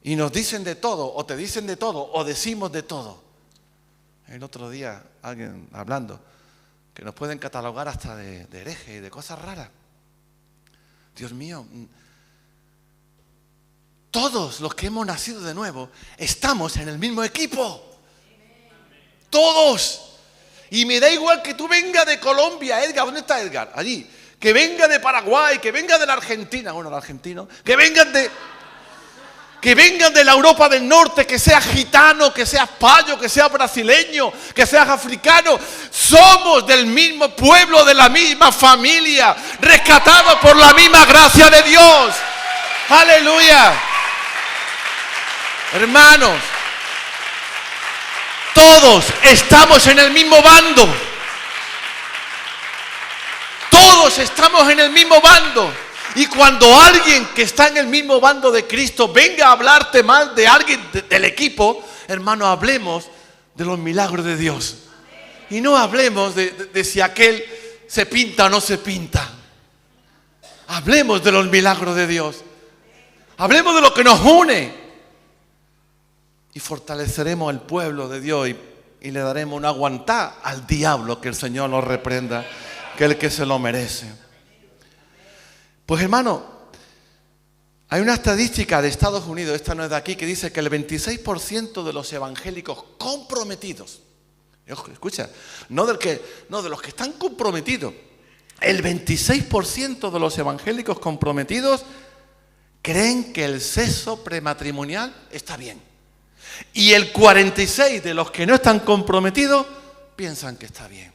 Speaker 1: Y nos dicen de todo, o te dicen de todo, o decimos de todo. El otro día, alguien hablando, que nos pueden catalogar hasta de hereje y de cosas raras. Dios mío, todos los que hemos nacido de nuevo estamos en el mismo equipo. Todos. Y me da igual que tú vengas de Colombia, Edgar. ¿Dónde está Edgar? Allí. Que venga de Paraguay, que venga de la Argentina. Bueno, el argentino. Que vengan de la Europa del Norte, que seas gitano, que seas payo, que seas brasileño, que seas africano. Somos del mismo pueblo, de la misma familia, rescatados por la misma gracia de Dios. Aleluya. Hermanos, todos estamos en el mismo bando. Todos estamos en el mismo bando. Y cuando alguien que está en el mismo bando de Cristo venga a hablarte mal de alguien del equipo, hermano, hablemos de los milagros de Dios. Y no hablemos de si aquel se pinta o no se pinta. Hablemos de los milagros de Dios. Hablemos de lo que nos une. Y fortaleceremos al pueblo de Dios y le daremos una aguantá al diablo, que el Señor lo reprenda, que es el que se lo merece. Pues hermano, hay una estadística de Estados Unidos, esta no es de aquí, que dice que el 26% de los evangélicos comprometidos, escucha, no de los que están comprometidos, el 26% de los evangélicos comprometidos creen que el sexo prematrimonial está bien. Y el 46% de los que no están comprometidos piensan que está bien.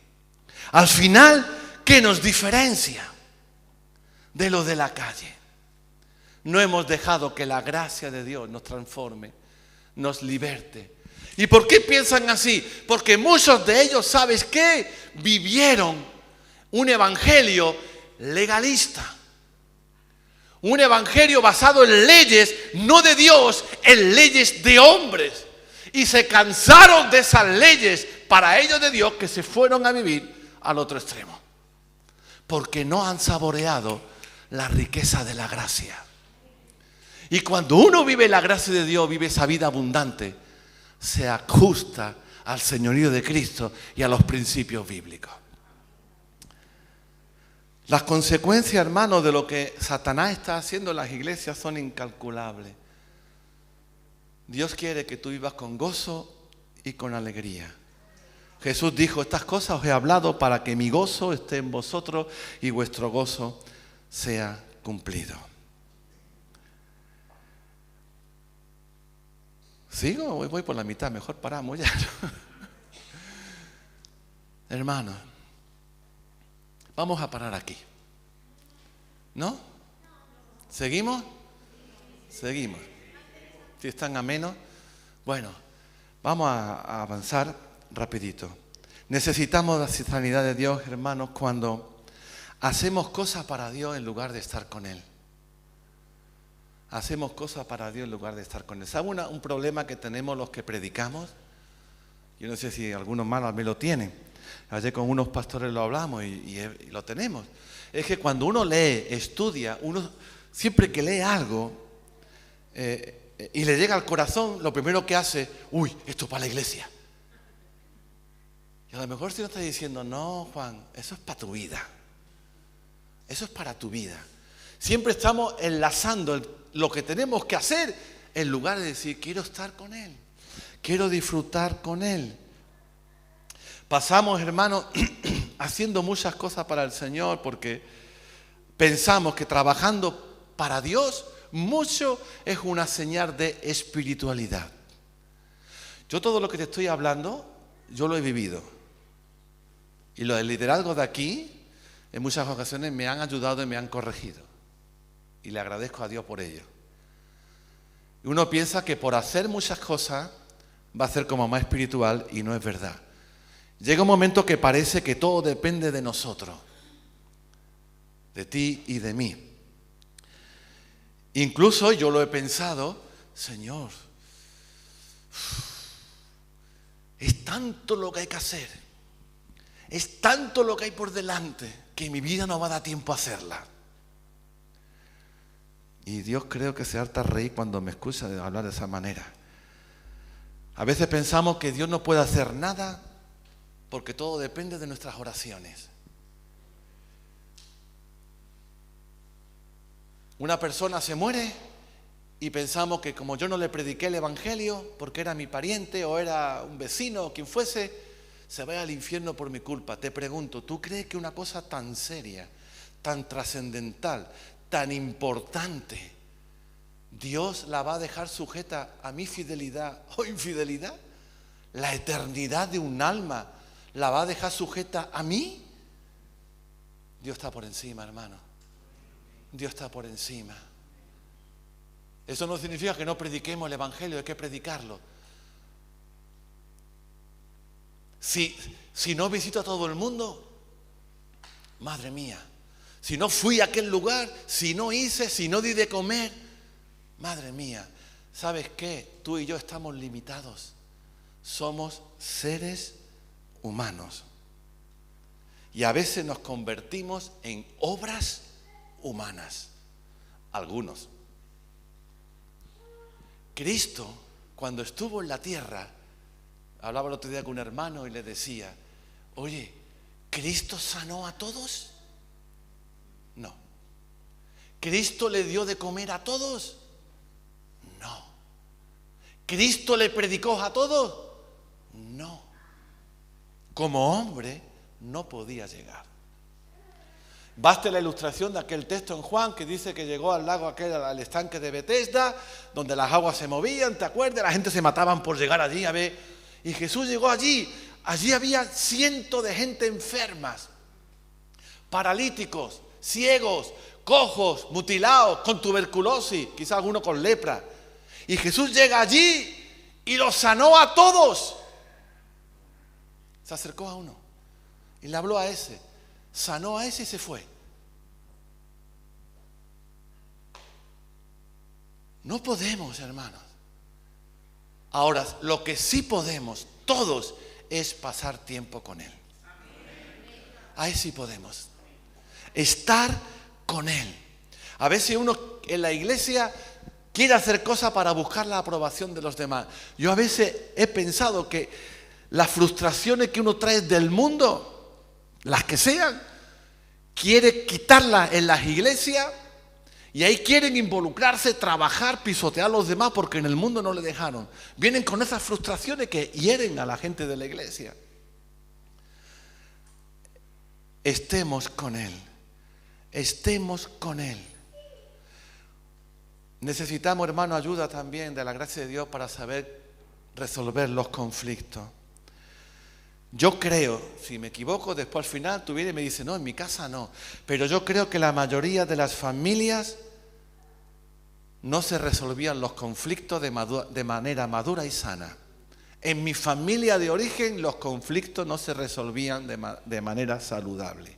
Speaker 1: Al final, ¿qué nos diferencia de lo de la calle? No hemos dejado que la gracia de Dios nos transforme, nos liberte. ¿Y por qué piensan así? Porque muchos de ellos, ¿sabes qué? Vivieron un evangelio legalista. Un evangelio basado en leyes, no de Dios, en leyes de hombres. Y se cansaron de esas leyes para ellos de Dios, que se fueron a vivir al otro extremo. Porque no han saboreado la riqueza de la gracia. Y cuando uno vive la gracia de Dios, vive esa vida abundante, se ajusta al señorío de Cristo y a los principios bíblicos. Las consecuencias, hermanos, de lo que Satanás está haciendo en las iglesias son incalculables. Dios quiere que tú vivas con gozo y con alegría. Jesús dijo: estas cosas os he hablado para que mi gozo esté en vosotros y vuestro gozo sea cumplido. ¿Sigo? Voy por la mitad, mejor paramos ya. Hermanos, vamos a parar aquí. ¿No? ¿Seguimos? Seguimos. Si están amenos. Bueno, vamos a avanzar rapidito. Necesitamos la sanidad de Dios, hermanos, cuando hacemos cosas para Dios en lugar de estar con Él. Hacemos cosas para Dios en lugar de estar con Él. ¿Sabe un problema que tenemos los que predicamos? Yo no sé si algunos más también lo tienen. Ayer con unos pastores lo hablamos y lo tenemos. Es que cuando uno lee, estudia, uno siempre que lee algo y le llega al corazón, lo primero que hace, esto es para la iglesia. Y a lo mejor si no está diciendo, no, Juan, eso es para tu vida. Eso es para tu vida. Siempre estamos enlazando lo que tenemos que hacer en lugar de decir, quiero estar con Él, quiero disfrutar con Él. Pasamos, hermanos, haciendo muchas cosas para el Señor porque pensamos que trabajando para Dios mucho es una señal de espiritualidad. Yo todo lo que te estoy hablando, yo lo he vivido. Y los liderazgos de aquí, en muchas ocasiones me han ayudado y me han corregido. Y le agradezco a Dios por ello. Y uno piensa que por hacer muchas cosas va a ser como más espiritual y no es verdad. Llega un momento que parece que todo depende de nosotros, de ti y de mí. Incluso yo lo he pensado, Señor, es tanto lo que hay que hacer, es tanto lo que hay por delante, que mi vida no va a dar tiempo a hacerla. Y Dios creo que se harta reír cuando me escucha de hablar de esa manera. A veces pensamos que Dios no puede hacer nada porque todo depende de nuestras oraciones. Una persona se muere y pensamos que como yo no le prediqué el evangelio porque era mi pariente o era un vecino o quien fuese, se vaya al infierno por mi culpa. Te pregunto, ¿tú crees que una cosa tan seria, tan trascendental, tan importante, Dios la va a dejar sujeta a mi fidelidad o infidelidad? ¿La eternidad de un alma la va a dejar sujeta a mí? Dios está por encima, hermano. Dios está por encima. Eso no significa que no prediquemos el evangelio, hay que predicarlo. Si no visito a todo el mundo, madre mía, si no fui a aquel lugar, si no hice, si no di de comer, madre mía, ¿sabes qué? Tú y yo estamos limitados. Somos seres humanos. Y a veces nos convertimos en obras humanas. Algunos. Cristo, cuando estuvo en la tierra, hablaba el otro día con un hermano y le decía, oye, ¿Cristo sanó a todos? No. ¿Cristo le dio de comer a todos? No. ¿Cristo le predicó a todos? No. Como hombre no podía llegar. Baste la ilustración de aquel texto en Juan que dice que llegó al lago aquel, al estanque de Betesda, donde las aguas se movían, ¿te acuerdas? La gente se mataban por llegar allí a ver. Y Jesús llegó allí. Allí había cientos de gente enfermas, paralíticos, ciegos, cojos, mutilados, con tuberculosis, quizá alguno con lepra. Y Jesús llega allí y los sanó a todos. Se acercó a uno y le habló a ese, sanó a ese y se fue. No podemos, hermanos. Ahora, lo que sí podemos, todos, es pasar tiempo con Él. Ahí sí podemos. Estar con Él. A veces uno en la iglesia quiere hacer cosas para buscar la aprobación de los demás. Yo a veces he pensado que las frustraciones que uno trae del mundo, las que sean, quiere quitarlas en las iglesias y ahí quieren involucrarse, trabajar, pisotear a los demás porque en el mundo no le dejaron. Vienen con esas frustraciones que hieren a la gente de la iglesia. Estemos con Él. Estemos con Él. Necesitamos, hermano, ayuda también de la gracia de Dios para saber resolver los conflictos. Yo creo, si me equivoco, después al final tú vienes y me dices, no, en mi casa no. Pero yo creo que la mayoría de las familias no se resolvían los conflictos de manera madura y sana. En mi familia de origen los conflictos no se resolvían de manera saludable.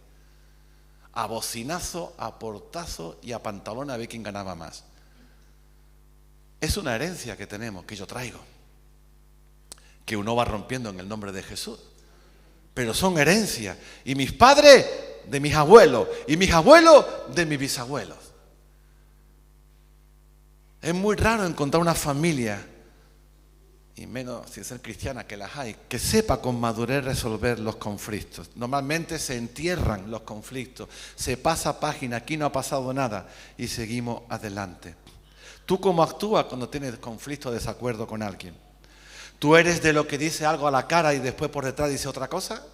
Speaker 1: A bocinazo, a portazo y a pantalón a ver quién ganaba más. Es una herencia que tenemos, que yo traigo, que uno va rompiendo en el nombre de Jesús. Pero son herencias. Y mis padres de mis abuelos. Y mis abuelos de mis bisabuelos. Es muy raro encontrar una familia, y menos si es cristiana que las hay, que sepa con madurez resolver los conflictos. Normalmente se entierran los conflictos. Se pasa página, aquí no ha pasado nada. Y seguimos adelante. ¿Tú cómo actúas cuando tienes conflicto o desacuerdo con alguien? ¿Tú eres de los que dice algo a la cara y después por detrás dice otra cosa?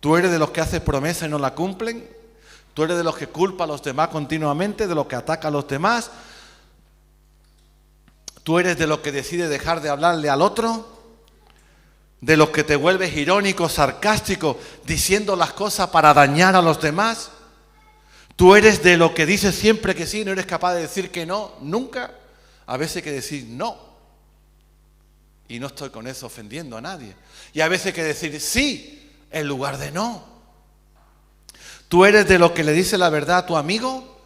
Speaker 1: ¿Tú eres de los que hace promesa y no la cumplen? ¿Tú eres de los que culpa a los demás continuamente, de los que ataca a los demás? ¿Tú eres de los que decide dejar de hablarle al otro? ¿De los que te vuelves irónico, sarcástico, diciendo las cosas para dañar a los demás? ¿Tú eres de los que dices siempre que sí, no eres capaz de decir que no, nunca? A veces hay que decir no. Y no estoy con eso ofendiendo a nadie. Y a veces hay que decir sí en lugar de no. ¿Tú eres de los que le dice la verdad a tu amigo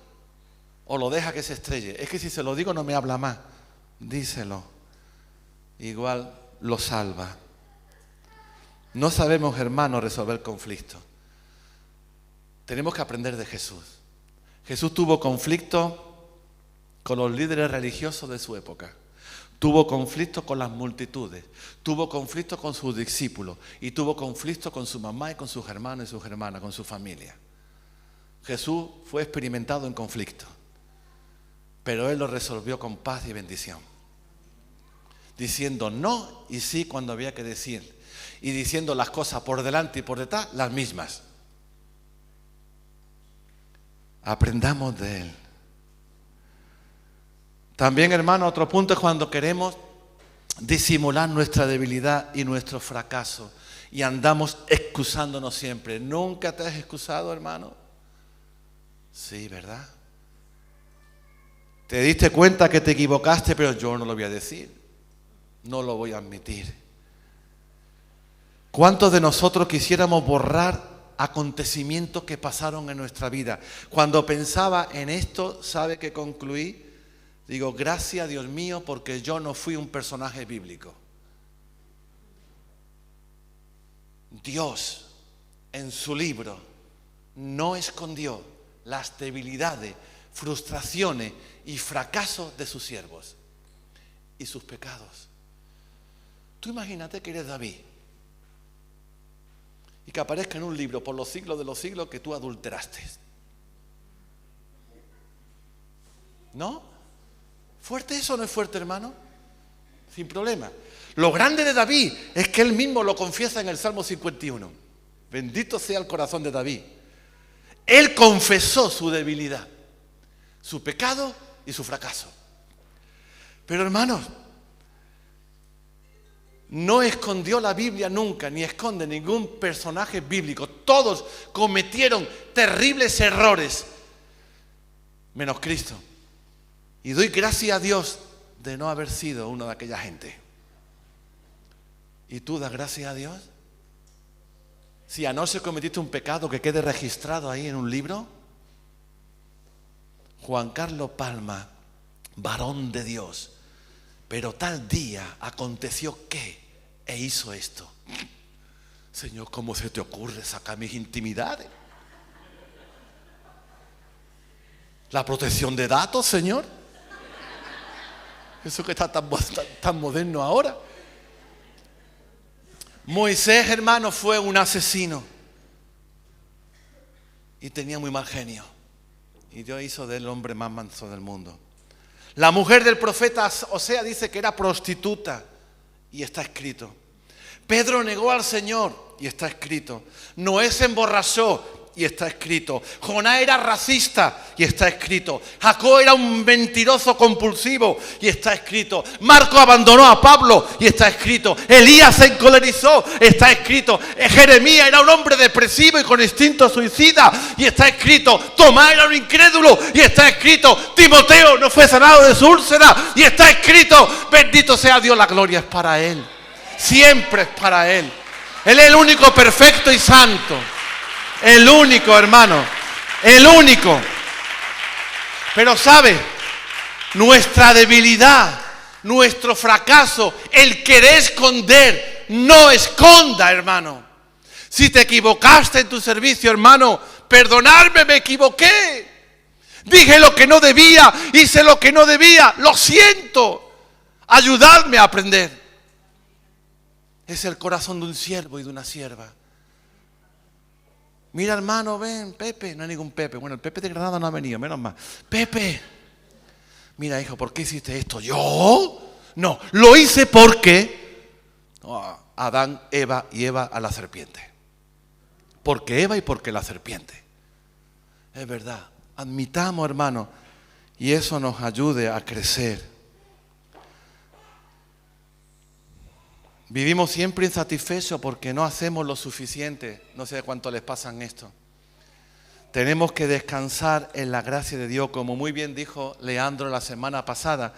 Speaker 1: o lo deja que se estrelle? Es que si se lo digo no me habla más. Díselo. Igual lo salva. No sabemos, hermanos, resolver conflictos. Tenemos que aprender de Jesús. Jesús tuvo conflicto con los líderes religiosos de su época. Tuvo conflicto con las multitudes. Tuvo conflicto con sus discípulos. Y tuvo conflicto con su mamá y con sus hermanos y sus hermanas, con su familia. Jesús fue experimentado en conflicto. Pero Él lo resolvió con paz y bendición. Diciendo no y sí cuando había que decir. Y diciendo las cosas por delante y por detrás, las mismas. Aprendamos de Él. También, hermano, otro punto es cuando queremos disimular nuestra debilidad y nuestro fracaso. Y andamos excusándonos siempre. ¿Nunca te has excusado, hermano? Sí, ¿verdad? Te diste cuenta que te equivocaste, pero yo no lo voy a decir. No lo voy a admitir. ¿Cuántos de nosotros quisiéramos borrar acontecimientos que pasaron en nuestra vida? Cuando pensaba en esto, ¿sabe qué concluí? Digo, gracias Dios mío, porque yo no fui un personaje bíblico. Dios, en su libro, no escondió las debilidades, frustraciones y fracasos de sus siervos y sus pecados. Tú imagínate que eres David y que aparezca en un libro por los siglos de los siglos que tú adulteraste. ¿No? ¿Fuerte eso o no es fuerte, hermano? Sin problema. Lo grande de David es que él mismo lo confiesa en el Salmo 51. Bendito sea el corazón de David. Él confesó su debilidad, su pecado y su fracaso. Pero, hermanos, no escondió la Biblia nunca, ni esconde ningún personaje bíblico. Todos cometieron terribles errores, menos Cristo. Y doy gracias a Dios de no haber sido uno de aquella gente. ¿Y tú das gracias a Dios? Si anoche cometiste un pecado, que quede registrado ahí en un libro. Juan Carlos Palma, varón de Dios, pero tal día aconteció que, e hizo esto. Señor, ¿cómo se te ocurre sacar mis intimidades? La protección de datos, Señor. Eso que está tan moderno ahora. Moisés, hermano, fue un asesino y tenía muy mal genio. Y Dios hizo de él el hombre más manso del mundo. La mujer del profeta Osea dice que era prostituta y está escrito. Pedro negó al Señor y está escrito. Noé se emborrachó y está escrito. Jonás era racista y está escrito. Jacob era un mentiroso compulsivo y está escrito. Marco abandonó a Pablo y está escrito. Elías se encolerizó, está escrito. Jeremías era un hombre depresivo y con instinto suicida y está escrito. Tomás era un incrédulo y está escrito. Timoteo no fue sanado de su úlcera y está escrito. Bendito sea Dios, la gloria es para Él. Siempre es para Él. Él es el único perfecto y santo. El único, hermano, el único. Pero sabe, nuestra debilidad, nuestro fracaso, el querer esconder, no esconda, hermano. Si te equivocaste en tu servicio, hermano, perdonadme, me equivoqué. Dije lo que no debía, hice lo que no debía, lo siento. Ayudadme a aprender. Es el corazón de un siervo y de una sierva. Mira, hermano, ven, Pepe. No hay ningún Pepe. Bueno, el Pepe de Granada no ha venido, menos mal. Pepe, mira, hijo, ¿por qué hiciste esto? ¿Yo? No, lo hice porque Adán, Eva y Eva a la serpiente. Porque Eva y porque la serpiente. Es verdad. Admitamos, hermano, y eso nos ayude a crecer. Vivimos siempre insatisfechos porque no hacemos lo suficiente. No sé cuánto les pasan esto. Tenemos que descansar en la gracia de Dios, como muy bien dijo Leandro la semana pasada.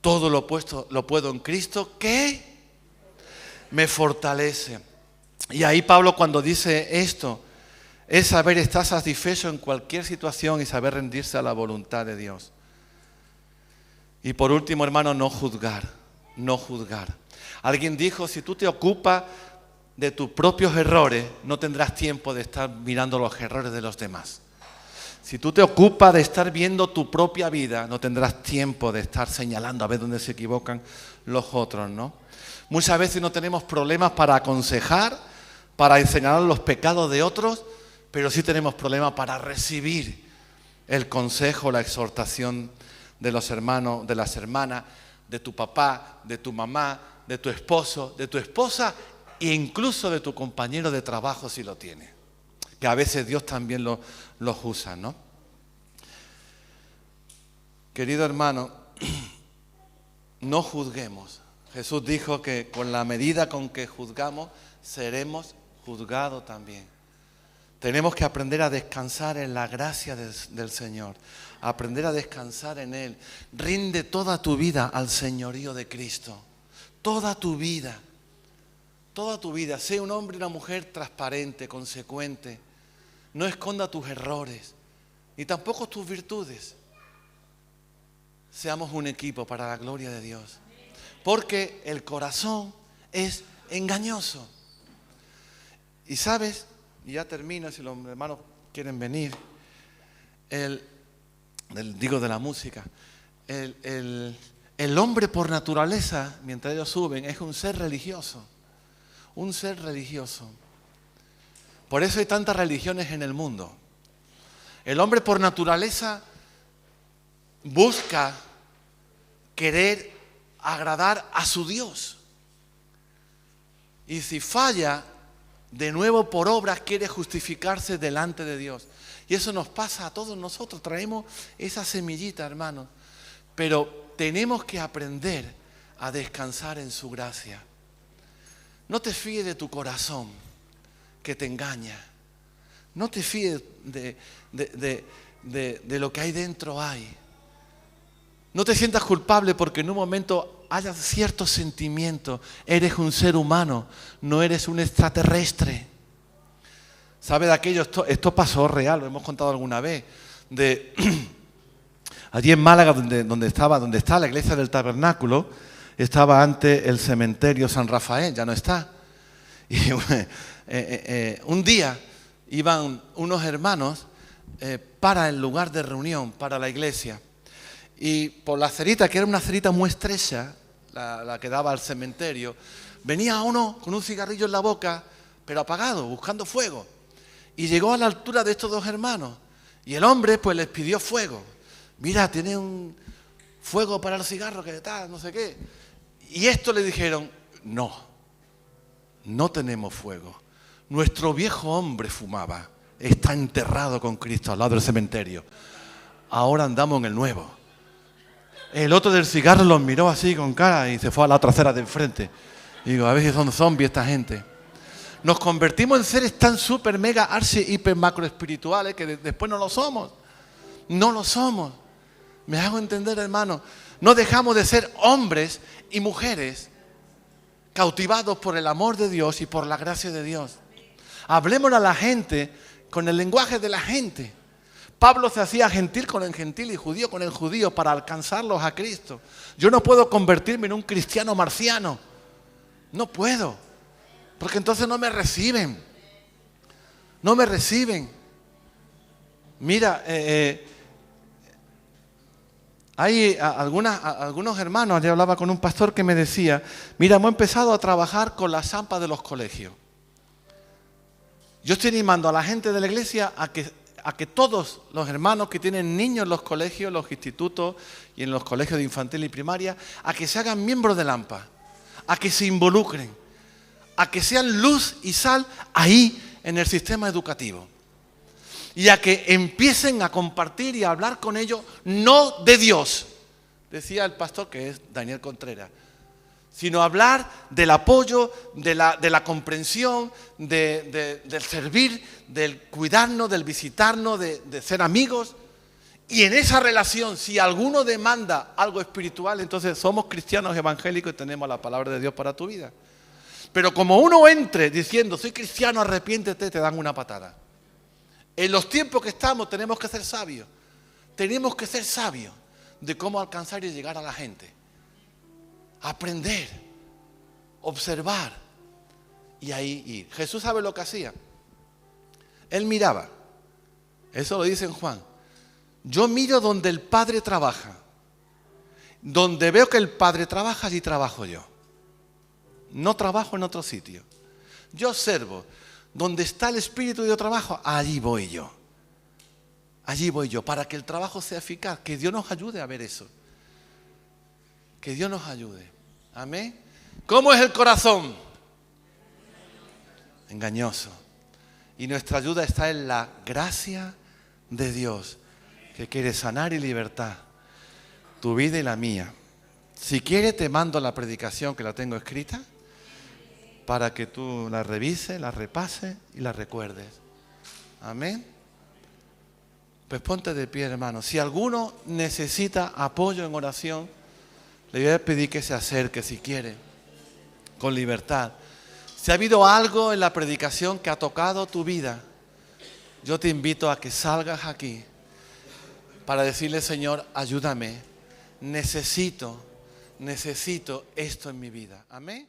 Speaker 1: Todo lo puedo en Cristo que me fortalece. Y ahí Pablo, cuando dice esto, es saber estar satisfecho en cualquier situación y saber rendirse a la voluntad de Dios. Y por último, hermano, no juzgar. Alguien dijo, si tú te ocupas de tus propios errores, no tendrás tiempo de estar mirando los errores de los demás. Si tú te ocupas de estar viendo tu propia vida, no tendrás tiempo de estar señalando a ver dónde se equivocan los otros, ¿no? Muchas veces no tenemos problemas para aconsejar, para señalar los pecados de otros, pero sí tenemos problemas para recibir el consejo, la exhortación de los hermanos, de las hermanas, de tu papá, de tu mamá, de tu esposo, de tu esposa e incluso de tu compañero de trabajo si lo tiene. Que a veces Dios también los usa, ¿no? Querido hermano, no juzguemos. Jesús dijo que con la medida con que juzgamos, seremos juzgados también. Tenemos que aprender a descansar en la gracia del Señor, aprender a descansar en Él. Rinde toda tu vida al señorío de Cristo, toda tu vida. Sé un hombre y una mujer transparente, consecuente. No esconda tus errores, ni tampoco tus virtudes. Seamos un equipo para la gloria de Dios. Porque el corazón es engañoso. Y sabes, y ya termino, si los hermanos quieren venir, de la música, el hombre por naturaleza, mientras ellos suben, es un ser religioso. Un ser religioso. Por eso hay tantas religiones en el mundo. El hombre por naturaleza busca querer agradar a su Dios. Y si falla, de nuevo por obras quiere justificarse delante de Dios. Y eso nos pasa a todos nosotros. Traemos esa semillita, hermanos. Pero tenemos que aprender a descansar en su gracia. No te fíes de tu corazón que te engaña. No te fíes de lo que hay dentro hay. No te sientas culpable porque en un momento haya ciertos sentimientos. Eres un ser humano, no eres un extraterrestre. ¿Sabe de aquello? Esto pasó real, lo hemos contado alguna vez. Allí en Málaga, donde está la iglesia del Tabernáculo, estaba antes el cementerio San Rafael, ya no está. Y un día iban unos hermanos para el lugar de reunión, para la iglesia. Y por la acerita, que era una acerita muy estrecha, la que daba al cementerio, venía uno con un cigarrillo en la boca, pero apagado, buscando fuego. Y llegó a la altura de estos dos hermanos. Y el hombre pues les pidió fuego. Mira, tiene un fuego para el cigarro, que tal, no sé qué. Y esto le dijeron, no tenemos fuego. Nuestro viejo hombre fumaba, está enterrado con Cristo al lado del cementerio. Ahora andamos en el nuevo. El otro del cigarro los miró así con cara y se fue a la otra acera de enfrente. Y digo, a ver si son zombies esta gente. Nos convertimos en seres tan súper, mega, archi, hiper, macro espirituales que después no lo somos. No lo somos. Me hago entender, hermano. No dejamos de ser hombres y mujeres cautivados por el amor de Dios y por la gracia de Dios. Hablemos a la gente con el lenguaje de la gente. Pablo se hacía gentil con el gentil y judío con el judío para alcanzarlos a Cristo. Yo no puedo convertirme en un cristiano marciano. No puedo. Porque entonces no me reciben. No me reciben. Mira, hay algunos hermanos, yo hablaba con un pastor que me decía, mira, hemos empezado a trabajar con las zampas de los colegios. Yo estoy animando a la gente de la iglesia a que todos los hermanos que tienen niños en los colegios, los institutos y en los colegios de infantil y primaria, a que se hagan miembros de AMPA, a que se involucren, a que sean luz y sal ahí en el sistema educativo. Y a que empiecen a compartir y a hablar con ellos, no de Dios, decía el pastor que es Daniel Contreras, sino hablar del apoyo, de la comprensión, del servir, del cuidarnos, del visitarnos, de ser amigos. Y en esa relación, si alguno demanda algo espiritual, entonces somos cristianos evangélicos y tenemos la palabra de Dios para tu vida. Pero como uno entre diciendo, soy cristiano, arrepiéntete, te dan una patada. En los tiempos que estamos tenemos que ser sabios. Tenemos que ser sabios de cómo alcanzar y llegar a la gente. Aprender, observar y ahí ir. Jesús sabe lo que hacía. Él miraba. Eso lo dice en Juan. Yo miro donde el Padre trabaja. Donde veo que el Padre trabaja, allí trabajo yo. No trabajo en otro sitio. Yo observo. Donde está el Espíritu de trabajo, allí voy yo. Allí voy yo, para que el trabajo sea eficaz. Que Dios nos ayude a ver eso. Que Dios nos ayude. Amén. ¿Cómo es el corazón? Engañoso. Y nuestra ayuda está en la gracia de Dios, que quiere sanar y libertar tu vida y la mía. Si quieres, te mando la predicación que la tengo escrita para que tú la revises, la repases y la recuerdes. Amén. Pues ponte de pie, hermano. Si alguno necesita apoyo en oración, le voy a pedir que se acerque si quiere, con libertad. Si ha habido algo en la predicación que ha tocado tu vida, yo te invito a que salgas aquí para decirle, Señor, ayúdame. Necesito esto en mi vida. Amén.